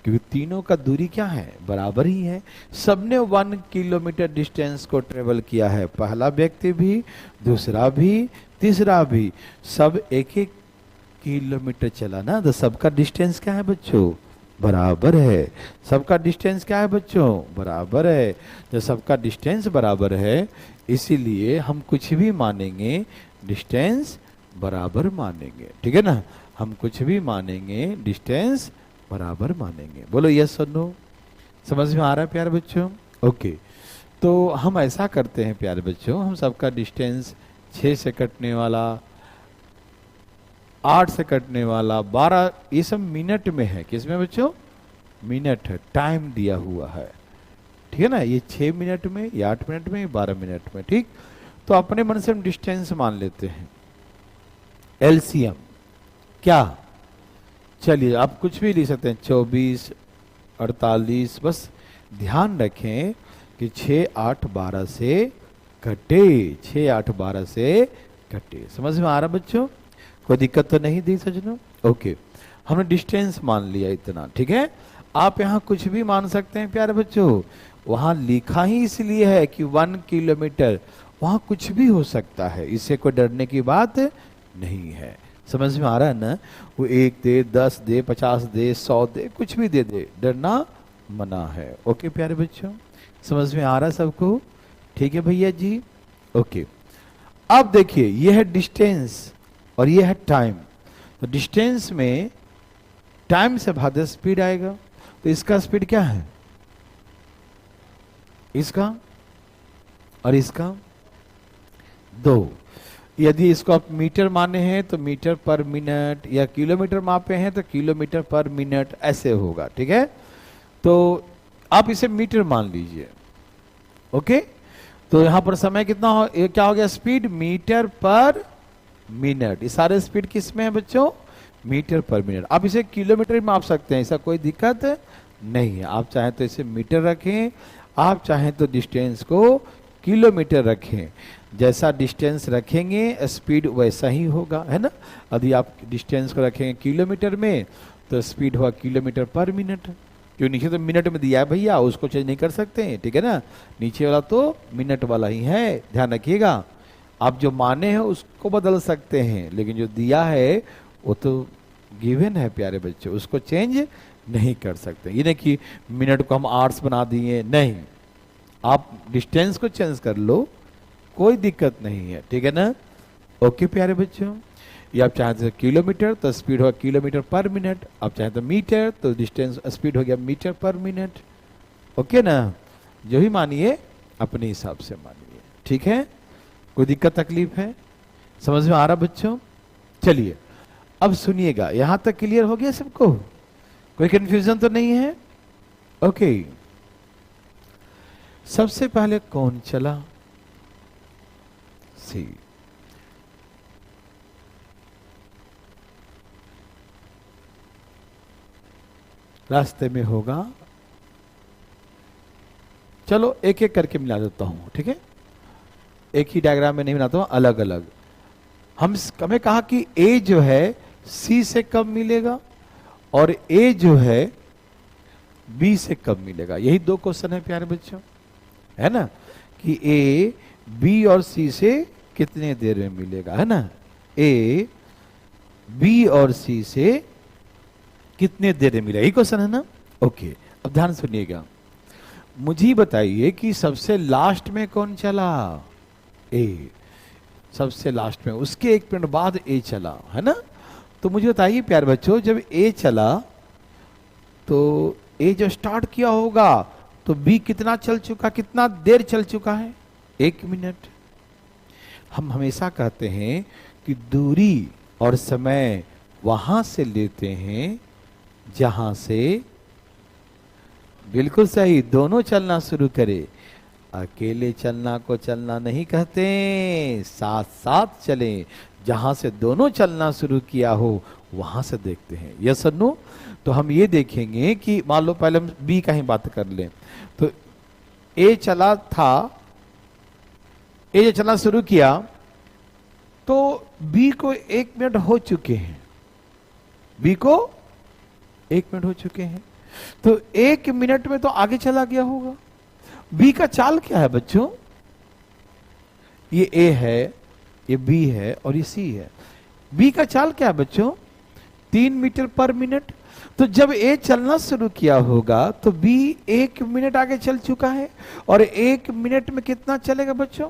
Speaker 1: क्योंकि तीनों का दूरी क्या है, बराबर ही है। सबने 1 किलोमीटर डिस्टेंस को ट्रेवल किया है, पहला व्यक्ति भी, दूसरा भी, तीसरा भी, सब 1-1 किलोमीटर चला ना, तो सबका डिस्टेंस क्या है बच्चों, बराबर है। सबका डिस्टेंस क्या है बच्चों, बराबर है। तो सबका डिस्टेंस बराबर है, इसीलिए हम कुछ भी मानेंगे डिस्टेंस बराबर मानेंगे। ठीक है ना, हम कुछ भी मानेंगे डिस्टेंस बराबर मानेंगे। बोलो यस और नो, समझ में आ रहा है प्यारे बच्चों। ओके, तो हम ऐसा करते हैं प्यारे बच्चों, हम सबका डिस्टेंस 6 से कटने वाला, 8 से कटने वाला, 12, ये सब मिनट में है। किसमें बच्चों, मिनट है, टाइम दिया हुआ है। ठीक है ना, ये 6 मिनट में, या 8 मिनट में, 12 मिनट में। ठीक, तो अपने मन से हम डिस्टेंस मान लेते हैं। एलसीएम क्या, चलिए आप कुछ भी लिख सकते हैं, 24, 48, बस ध्यान रखें कि 6, 8, 12 से कटे, 6, 8, 12 से कटे। समझ में आ रहा बच्चों, कोई दिक्कत तो नहीं दी सजनों। ओके, हमने डिस्टेंस मान लिया इतना। ठीक है, आप यहाँ कुछ भी मान सकते हैं प्यारे बच्चों, वहां लिखा ही इसलिए है कि 1 किलोमीटर, वहां कुछ भी हो सकता है, इससे कोई डरने की बात नहीं है। समझ में आ रहा है ना, वो 1 दे, 10 दे, 50 दे, 100 दे, कुछ भी दे दे, डरना मना है। ओके प्यारे बच्चों, समझ में आ रहा है सबको, ठीक है भैया जी। ओके, अब देखिए, यह है डिस्टेंस और यह है टाइम। तो डिस्टेंस में टाइम से भागे स्पीड आएगा, तो इसका स्पीड क्या है, इसका और इसका 2। यदि इसको आप मीटर माने हैं तो मीटर पर मिनट, या किलोमीटर मापे हैं तो किलोमीटर पर मिनट, ऐसे होगा। ठीक है, तो आप इसे मीटर मान लीजिए। ओके, तो यहां पर समय कितना हो, ये क्या हो गया, स्पीड मीटर पर मिनट। ये सारे स्पीड किस में है बच्चों, मीटर पर मिनट। आप इसे किलोमीटर में माप सकते हैं, ऐसा कोई दिक्कत नहीं है। आप चाहें तो इसे मीटर रखें, आप चाहें तो डिस्टेंस को किलोमीटर रखें। जैसा डिस्टेंस रखेंगे स्पीड वैसा ही होगा, है ना। यदि आप डिस्टेंस को रखेंगे किलोमीटर में तो स्पीड होगा किलोमीटर पर मिनट, क्यों, नीचे तो मिनट में दिया है भैया, उसको चेंज नहीं कर सकते हैं। ठीक है ना, नीचे वाला तो मिनट वाला ही है, ध्यान रखिएगा। आप जो माने हैं उसको बदल सकते हैं, लेकिन जो दिया है वो तो गिवन है प्यारे बच्चे, उसको चेंज नहीं कर सकते। ये नहीं कि मिनट को हम आवर्स बना दिए, नहीं, आप डिस्टेंस को चेंज कर लो, कोई दिक्कत नहीं है। ठीक है ना, ओके प्यारे बच्चों। ये आप चाहें तो किलोमीटर तो स्पीड होगा किलोमीटर पर मिनट, आप चाहें तो मीटर तो डिस्टेंस स्पीड हो गया मीटर पर मिनट। ओके ना, जो ही मानिए अपने हिसाब से मानिए। ठीक है, कोई दिक्कत तकलीफ है, समझ में आ रहा बच्चों। चलिए अब सुनिएगा, यहां तक क्लियर हो गया सबको, कोई कंफ्यूजन तो नहीं है। ओके, सबसे पहले कौन चला, सी। रास्ते में होगा। चलो एक एक करके मिला देता हूं, ठीक है, एक ही डायग्राम में नहीं बनाता हूं, अलग अलग। हमें कहा कि ए जो है सी से कब मिलेगा और ए जो है बी से कब मिलेगा। यही दो क्वेश्चन है प्यारे बच्चों, है ना, कि ए बी और सी से कितने देर में मिलेगा, है ना, ए बी और सी से कितने देर में मिलेगा, यही क्वेश्चन है ना। ओके, अब ध्यान सुनिएगा, मुझे बताइए कि सबसे लास्ट में कौन चला, ए सबसे लास्ट में, उसके 1 मिनट बाद ए चला, है ना। तो मुझे बताइए प्यारे बच्चों, जब ए चला तो ए जो स्टार्ट किया होगा तो बी कितना चल चुका, कितना देर चल चुका है, 1 मिनट। हम हमेशा कहते हैं कि दूरी और समय वहां से लेते हैं जहां से, बिल्कुल सही, दोनों चलना शुरू करे। अकेले चलना को चलना नहीं कहते, साथ साथ चले, जहां से दोनों चलना शुरू किया हो वहां से देखते हैं। यस और नो। तो हम ये देखेंगे कि मान लो पहले हम बी का ही बात कर लें, तो ए चला था, ए जो चलना शुरू किया तो बी को 1 मिनट हो चुके हैं, बी को 1 मिनट हो चुके हैं, तो 1 मिनट में तो आगे चला गया होगा। बी का चाल क्या है बच्चों, ये ए है, ये बी है और ये सी है। बी का चाल क्या है बच्चों, 3 मीटर पर मिनट। तो जब ए चलना शुरू किया होगा तो बी 1 मिनट आगे चल चुका है, और 1 मिनट में कितना चलेगा बच्चों,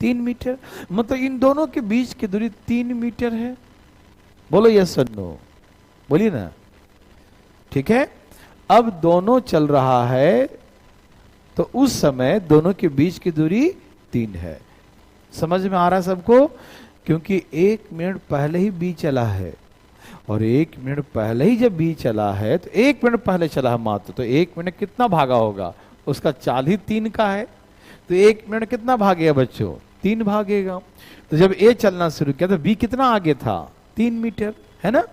Speaker 1: 3 मीटर। मतलब इन दोनों के बीच की दूरी 3 मीटर है। बोलो यस और नो, बोलिए ना, ठीक है। अब दोनों चल रहा है तो उस समय दोनों के बीच की दूरी 3 है। समझ में आ रहा है सबको, क्योंकि 1 मिनट पहले ही बी चला है, और 1 मिनट पहले ही जब बी चला है तो 1 मिनट पहले चला है मात्र, तो 1 मिनट कितना भागा होगा, उसका चाल ही 3 का है, तो 1 मिनट कितना भागेगा बच्चों, 3 भागेगा। तो जब ए चलना शुरू किया तो बी कितना आगे था, 3 मीटर, है ना।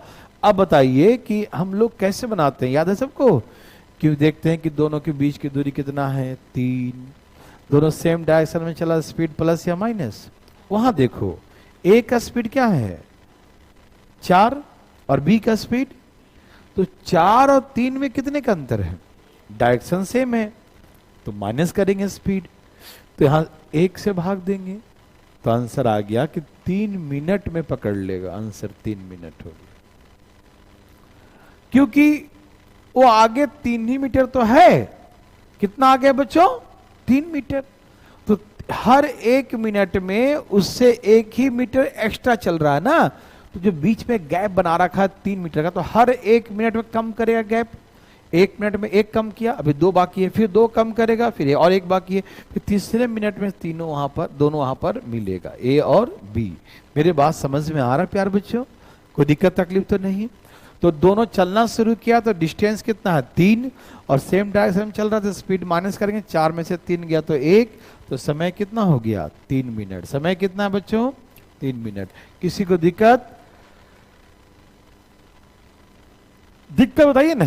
Speaker 1: अब बताइए कि हम लोग कैसे बनाते हैं, याद है सबको, क्यों देखते हैं कि दोनों के बीच की दूरी कितना है, 3, दोनों सेम डायरेक्शन में चला, स्पीड प्लस या माइनस। वहां देखो ए का स्पीड क्या है, 4, और बी का स्पीड, तो 4 और 3 में कितने का अंतर है, डायरेक्शन सेम है, तो माइनस करेंगे स्पीड, तो यहां 1 से भाग देंगे, तो आंसर आ गया कि 3 मिनट में पकड़ लेगा, आंसर 3 मिनट हो गया। क्योंकि वो आगे 3 ही मीटर तो है, कितना आगे बच्चों, 3 मीटर, तो हर 1 मिनट में उससे 1 ही मीटर एक्स्ट्रा चल रहा है ना। तो जो बीच में गैप बना रखा है 3 मीटर का, तो हर 1 मिनट में कम करेगा गैप, 1 मिनट में 1 कम किया, अभी 2 बाकी है, फिर 2 कम करेगा, फिर और 1 बाकी है, फिर तीसरे मिनट में तीनों वहां पर, दोनों वहां पर मिलेगा, ए और बी। मेरे बात समझ में आ रहा है प्यार बच्चों, कोई दिक्कत तकलीफ तो नहीं। तो दोनों चलना शुरू किया तो डिस्टेंस कितना है, 3, और सेम डायरेक्शन में चल रहा था, स्पीड माइनस करेंगे, 4 में से 3 गया तो 1, तो समय कितना हो गया, 3 मिनट। समय कितना है बच्चों, 3 मिनट। किसी को दिक्कत बताइए ना,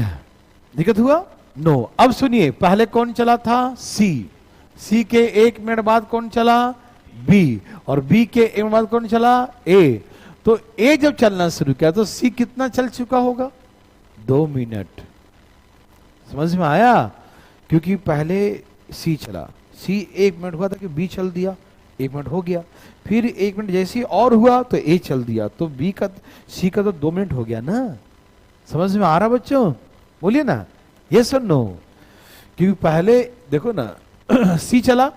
Speaker 1: दिक्कत हुआ, नो। अब सुनिए, पहले कौन चला था, सी के 1 मिनट बाद कौन चला, बी, और बी के 1 मिनट बाद कौन चला, ए। तो ए जब चलना शुरू किया तो सी कितना चल चुका होगा, 2 मिनट। समझ में आया, क्योंकि पहले सी चला, सी 1 मिनट हुआ था कि बी चल दिया, 1 मिनट हो गया, फिर 1 मिनट जैसे और हुआ तो ए चल दिया, तो बी का, सी का तो 2 मिनट हो गया ना। समझ में आ रहा बच्चों, बोलिए ना यस और नो। क्योंकि पहले देखो ना सी चला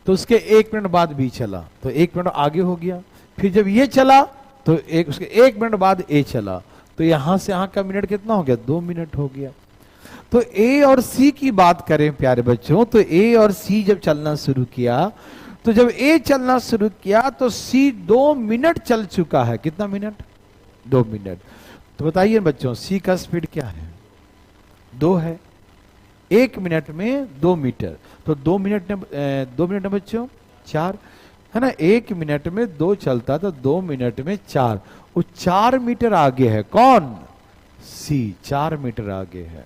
Speaker 1: तो उसके 1 मिनट बाद बी चला, तो 1 मिनट आगे हो गया, फिर जब ये चला तो उसके 1 मिनट बाद ए चला, तो यहां से यहां का मिनट कितना हो गया, 2 मिनट हो गया। तो ए और सी की बात करें प्यारे बच्चों, तो ए और सी जब चलना शुरू किया, तो जब ए चलना शुरू किया तो सी 2 मिनट चल चुका है, कितना मिनट, 2 मिनट। तो बताइए बच्चों, सी का स्पीड क्या है, 2 है, 1 मिनट में 2 मीटर, तो 2 मिनट में बच्चों 4 है ना, 1 मिनट में 2 चलता तो 2 मिनट में 4, वो 4 मीटर आगे है कौन, सी 4 मीटर आगे है।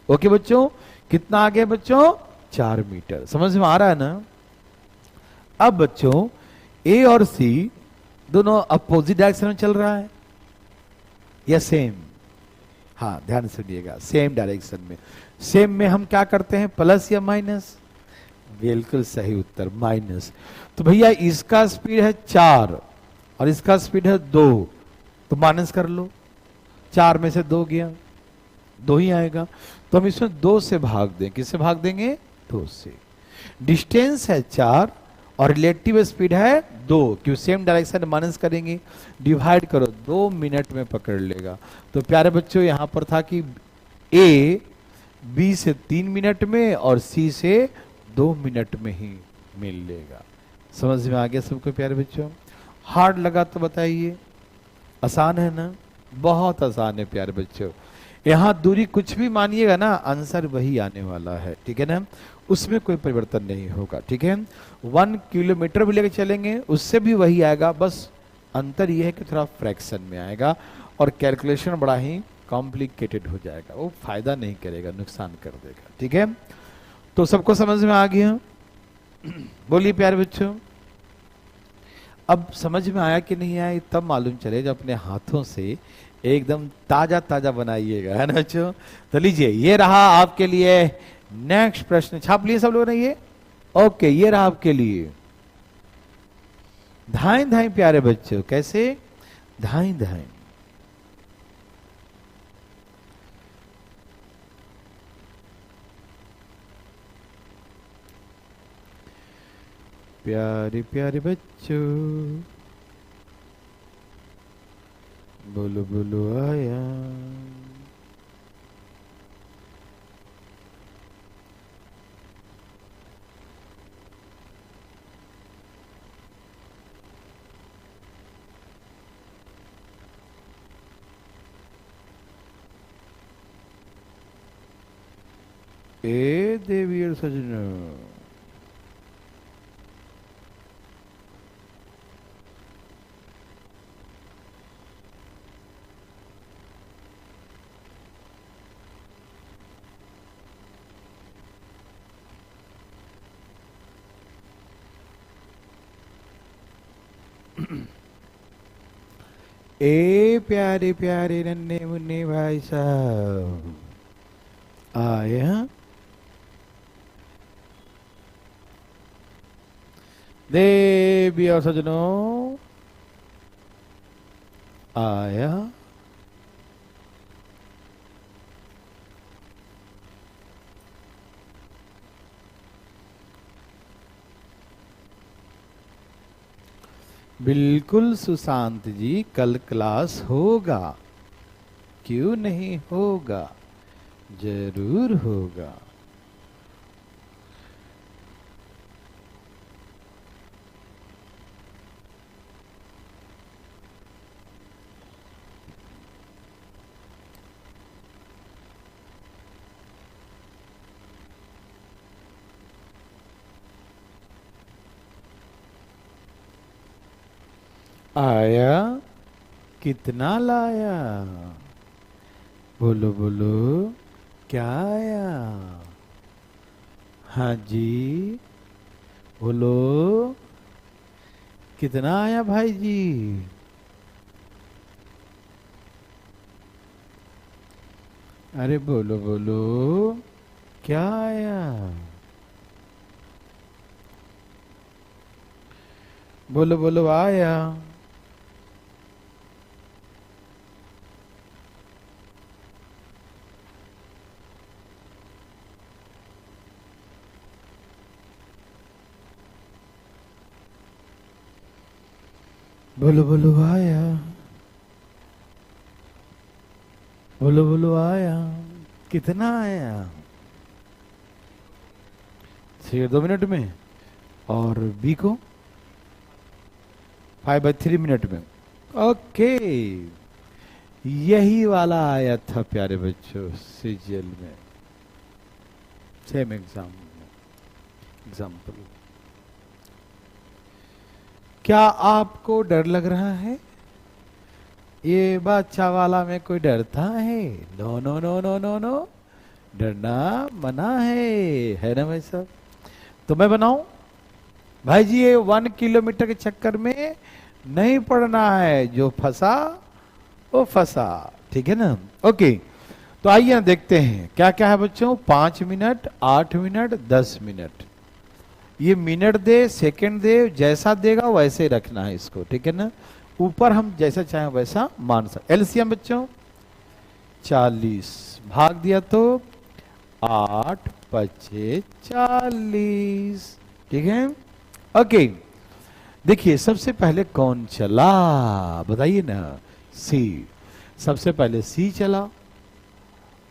Speaker 1: ओके बच्चों, कितना आगे है बच्चों? 4 मीटर। समझ में आ रहा है ना? अब बच्चों ए और सी दोनों अपोजिट डायरेक्शन में चल रहा है या सेम? हाँ, ध्यान से सुनिएगा, सेम डायरेक्शन में। सेम में हम क्या करते हैं, प्लस या माइनस? बिल्कुल सही उत्तर, माइनस। तो भैया इसका स्पीड है 4 और इसका स्पीड है 2, तो माइनस कर लो। 4 में से 2 गया, 2 ही आएगा। तो हम इसमें 2 से भाग दें। किससे भाग देंगे? 2 से। डिस्टेंस है 4 और रिलेटिव स्पीड है 2, क्यों सेम डायरेक्शन माइनस करेंगे। डिवाइड करो, 2 मिनट में पकड़ लेगा। तो प्यारे बच्चों यहां पर था कि ए बी से 3 मिनट में और सी से 2 मिनट में ही मिल लेगा। समझ में आ गया सबको प्यारे बच्चों? हार्ड लगा तो बताइए? आसान है ना? बहुत आसान है प्यारे बच्चों। यहां दूरी कुछ भी मानिएगा ना, आंसर वही आने वाला है, ठीक है ना? उसमें कोई परिवर्तन नहीं होगा, ठीक है? 1 किलोमीटर भी लेकर चलेंगे उससे भी वही आएगा, बस अंतर यह है कि थोड़ा फ्रैक्शन में आएगा और कैलकुलेशन बड़ा ही कॉम्प्लिकेटेड हो जाएगा। वो फायदा नहीं करेगा, नुकसान कर देगा, ठीक है? तो सबको समझ में आ गया? बोलिए प्यारे बच्चों। अब समझ में आया कि नहीं आया तब मालूम चले जब अपने हाथों से एकदम ताजा ताजा बनाइएगा, है ना बच्चों? तो लीजिए, ये रहा आपके लिए नेक्स्ट प्रश्न। छाप लिए सब लोग ने ये? ओके, ये रहा आपके लिए। धाई धाई प्यारे बच्चों, कैसे? धाई धाई। प्यारे प्यारे बच्चों, बोलो बोलो आया। ए देवी और सजनों, ए प्यारे प्यारे नन्हे मुन्ने भाई साहब आए हैं? देवी और सजनों आया। बिल्कुल सुशांत जी, कल क्लास होगा, क्यों नहीं होगा? जरूर होगा। आया? कितना लाया? बोलो बोलो, क्या आया? हाँ जी, बोलो, कितना आया भाई जी? अरे बोलो बोलो, क्या आया? बोलो बोलो, आया? बोलो बोलो, आया? बोलो बोलो, आया? कितना आया? 2 मिनट में। और बी को 5/3 मिनट में। ओके, यही वाला आया था प्यारे बच्चों सीजीएल में, सेम एग्जाम्पल। क्या आपको डर लग रहा है? ये बादशाह वाला में कोई डरता है? No no no no no no, डरना मना है ना भाई साहब? तो मैं बनाऊं भाई जी, ये 1 किलोमीटर के चक्कर में नहीं पड़ना है, जो फंसा वो फंसा, ठीक है ना? ओके, तो आइए ना देखते हैं क्या क्या है बच्चों। 5 मिनट, 8 मिनट, 10 मिनट, ये मिनट दे सेकंड दे, जैसा देगा वैसे रखना है इसको, ठीक है ना? ऊपर हम जैसा चाहें वैसा मान सकते। एलसीएम बच्चों 40 भाग दिया तो 8 पचे 40, ठीक है? ओके, देखिए सबसे पहले कौन चला बताइए ना? सी। सबसे पहले सी चला,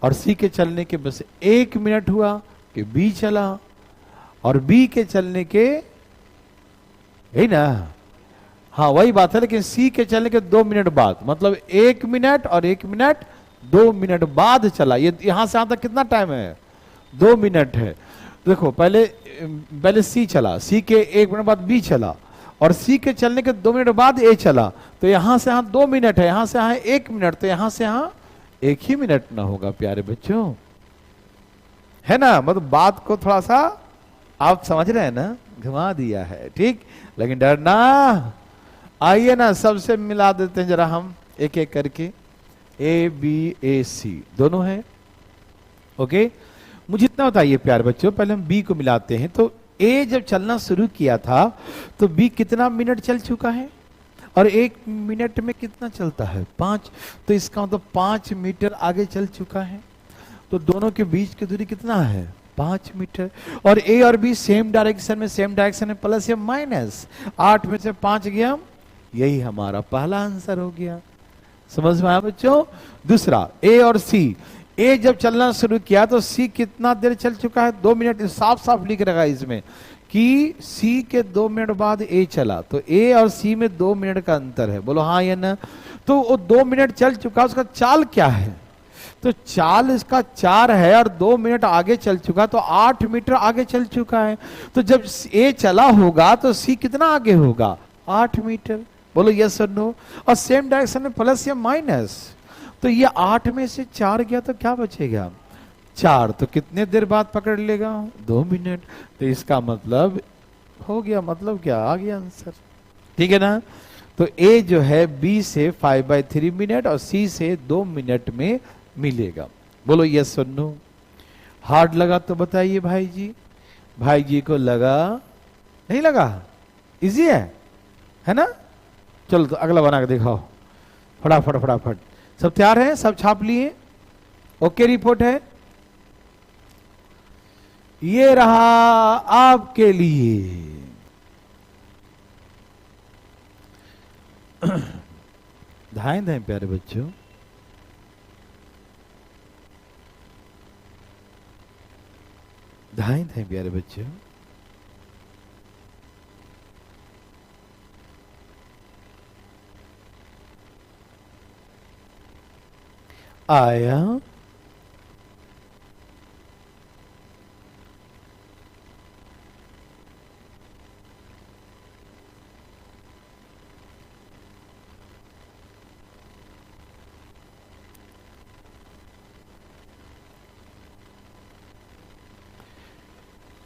Speaker 1: और सी के चलने के बस 1 मिनट हुआ कि बी चला, और बी के चलने के, यही ना? हाँ वही बात है, लेकिन सी के चलने के 2 मिनट बाद, मतलब 1 मिनट और 1 मिनट 2 मिनट बाद चला। ये यहां से यहां तक कितना टाइम है? 2 मिनट है। देखो पहले पहले सी चला, सी के 1 मिनट बाद बी चला, और सी के चलने के 2 मिनट बाद ए चला। तो यहां से यहां 2 मिनट है, यहां से यहां 1 मिनट, तो यहां से यहां 1 ही मिनट ना होगा प्यारे बच्चों, है ना? मतलब बात को थोड़ा सा आप समझ रहे हैं ना, घुमा दिया है, ठीक? लेकिन डरना, आइए ना सबसे मिला देते हैं जरा हम एक एक करके। ए बी ए सी दोनों है, ओके? मुझे इतना बताइए प्यारे बच्चों, पहले हम बी को मिलाते हैं। तो ए जब चलना शुरू किया था तो बी कितना मिनट चल चुका है, और 1 मिनट में कितना चलता है? 5। तो इसका मतलब 5 मीटर आगे चल चुका है। तो दोनों के बीच की दूरी कितना है? 5 मीटर। और ए और बी सेम डायरेक्शन में प्लस या माइनस, 8 में से 5 गया, यही हमारा पहला आंसर हो गया। समझ में आया बच्चों? दूसरा ए और सी, ए जब चलना शुरू किया तो सी कितना देर चल चुका है? 2 मिनट। साफ साफ लिख रखा है इसमें कि सी के 2 मिनट बाद ए चला, तो ए और सी में 2 मिनट का अंतर है, बोलो हाँ या ना? तो वो 2 मिनट चल चुका, उसका चाल क्या है? तो चाल इसका 4 है, और 2 मिनट आगे चल चुका, तो 8 मीटर आगे चल चुका है। तो जब ए चला होगा तो सी कितना आगे होगा? 8 मीटर। बोलो यस और नो? और सेम डायरेक्शन में प्लस या माइनस, तो ये 8 में से 4 गया तो क्या बचेगा? 4। तो कितने देर बाद पकड़ लेगा? 2 मिनट। तो इसका मतलब हो गया, मतलब क्या आ गया आंसर, ठीक है ना? तो ए जो है बी से 5/3 मिनट और सी से 2 मिनट में मिलेगा। बोलो यस और नो? हार्ड लगा तो बताइए भाई जी। भाई जी को लगा? नहीं लगा? इजी है ना? चलो तो अगला बना के दिखाओ फटाफट फटाफट। सब तैयार है? सब छाप लिए? ओके रिपोर्ट है? ये रहा आपके लिए। धाएं धाएं प्यारे बच्चों, धाएं धाएं प्यारे बच्चों। आया?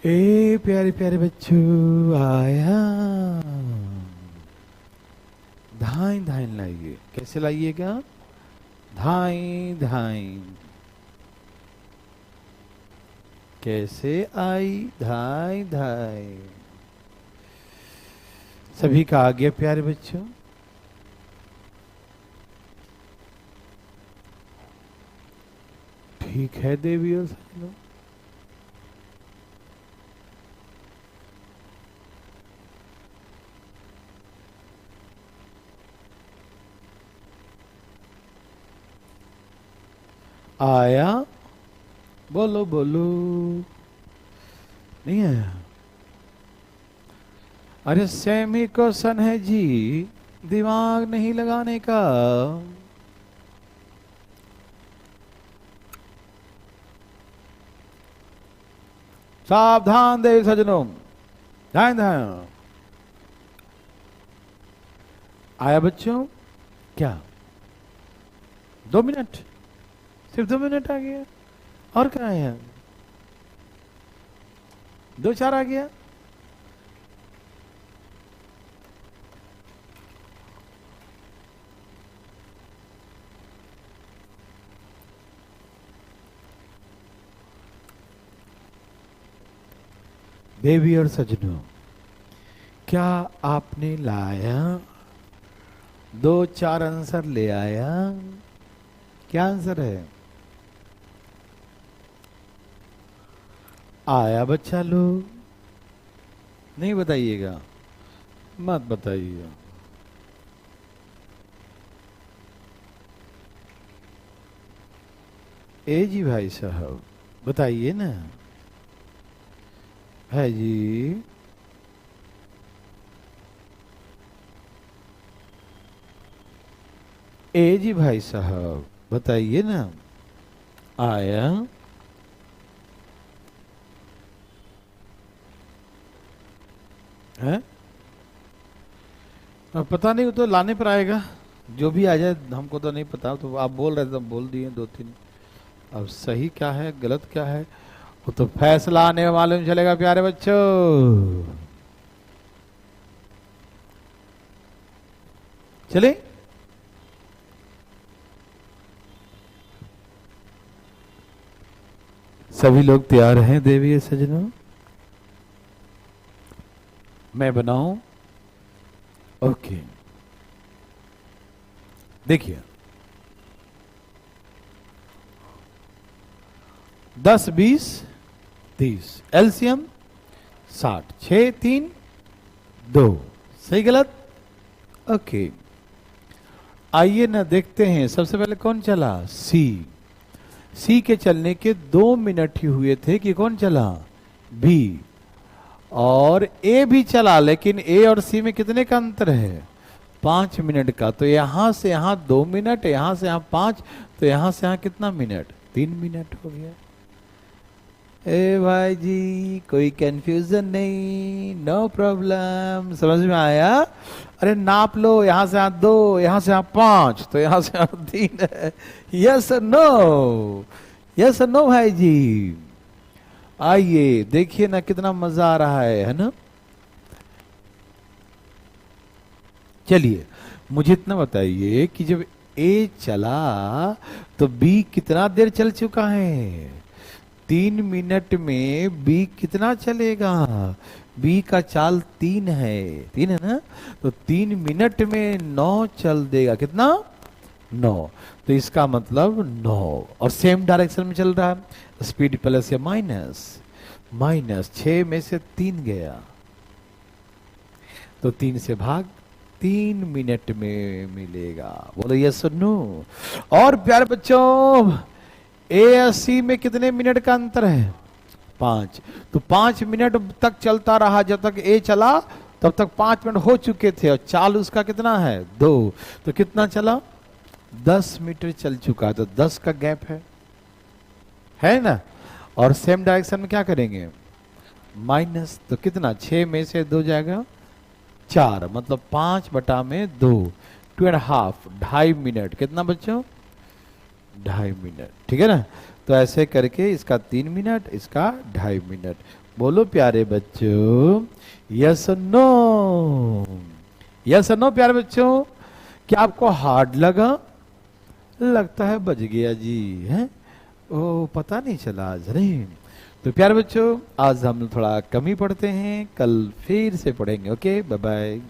Speaker 1: ए प्यारे प्यारे बच्चों, आया? धाएं धाएं लाइए। कैसे लाइएगा? धाएं धाएं। कैसे आई? धाएं धाएं। सभी का आ गया प्यारे बच्चों? ठीक है देवी और सजनों, आया? बोलो बोलो। नहीं आया? अरे सेमी क्वेश्चन है जी, दिमाग नहीं लगाने का। सावधान देवी सजनों, ध्यान ध्यान। आया बच्चों? क्या 2 मिनट, सिर्फ 2 मिनट आ गया। और कहाँ है? 2:04 आ गया। देवी और सजनों, क्या आपने लाया? 2-4 आंसर ले आया? क्या आंसर है? आया बच्चा लोग? नहीं बताइएगा, मत बताइएगा। ए जी भाई साहब बताइए ना। है जी। ए जी भाई साहब बताइए ना। आया? है? अब पता नहीं, वो तो लाने पर आएगा, जो भी आ जाए, हमको तो नहीं पता। तो आप बोल रहे थे तो बोल दिए 2-3। अब सही क्या है गलत क्या है वो तो फैसला आने में मालूम चलेगा प्यारे बच्चों। चले, सभी लोग तैयार हैं देवी सजनों? मैं बनाऊं? ओके, देखिए 10, 20, 30, एलसीएम 60, 6, 3, 2। सही गलत? ओके, आइए ना देखते हैं। सबसे पहले कौन चला? सी। सी के चलने के 2 मिनट ही हुए थे कि कौन चला? बी। और ए भी चला, लेकिन ए और सी में कितने का अंतर है? 5 मिनट का। तो यहां से यहां 2 मिनट, यहां से यहां 5, तो यहां से यहां कितना मिनट? 3 मिनट हो गया। ए भाई जी कोई कंफ्यूजन नहीं, नो प्रॉब्लम, समझ में आया? अरे नाप लो, यहां से यहां 2, यहां से यहां 5, तो यहां से यहां 3 है। Yes no? यस नो भाई जी? आइए देखिए ना कितना मजा आ रहा है ना? चलिए मुझे इतना बताइए कि जब ए चला तो बी कितना देर चल चुका है? 3 मिनट में बी कितना चलेगा? बी का चाल 3 है, 3 है ना? तो 3 मिनट में 9 चल देगा। कितना? 9। तो इसका मतलब 9, और सेम डायरेक्शन में चल रहा है। स्पीड प्लस या माइनस? माइनस। 6 में से 3 गया, तो 3 से भाग, 3 मिनट में मिलेगा। बोलो यस और नो? और प्यारे बच्चों, ए और सी में कितने मिनट का अंतर है? 5। तो 5 मिनट तक चलता रहा, जब तक ए चला तब तक 5 मिनट हो चुके थे, और चाल उसका कितना है? 2। तो कितना चला? 10 मीटर चल चुका है। तो 10 का गैप है ना? और सेम डायरेक्शन में क्या करेंगे? माइनस। तो कितना? 6 में से 2 जाएगा 4, मतलब 5/2, 2.5, 2.5 मिनट। कितना बच्चों? 2.5 मिनट। ठीक है ना? तो ऐसे करके इसका 3 मिनट, इसका 2.5 मिनट। बोलो प्यारे बच्चों यस नो? यस नो प्यारे बच्चों? क्या आपको हार्ड लगा? लगता है बच गया जी, है? ओ पता नहीं चला आज नहीं। तो प्यारे बच्चों आज हम थोड़ा कम ही पढ़ते हैं, कल फिर से पढ़ेंगे। Okay bye bye.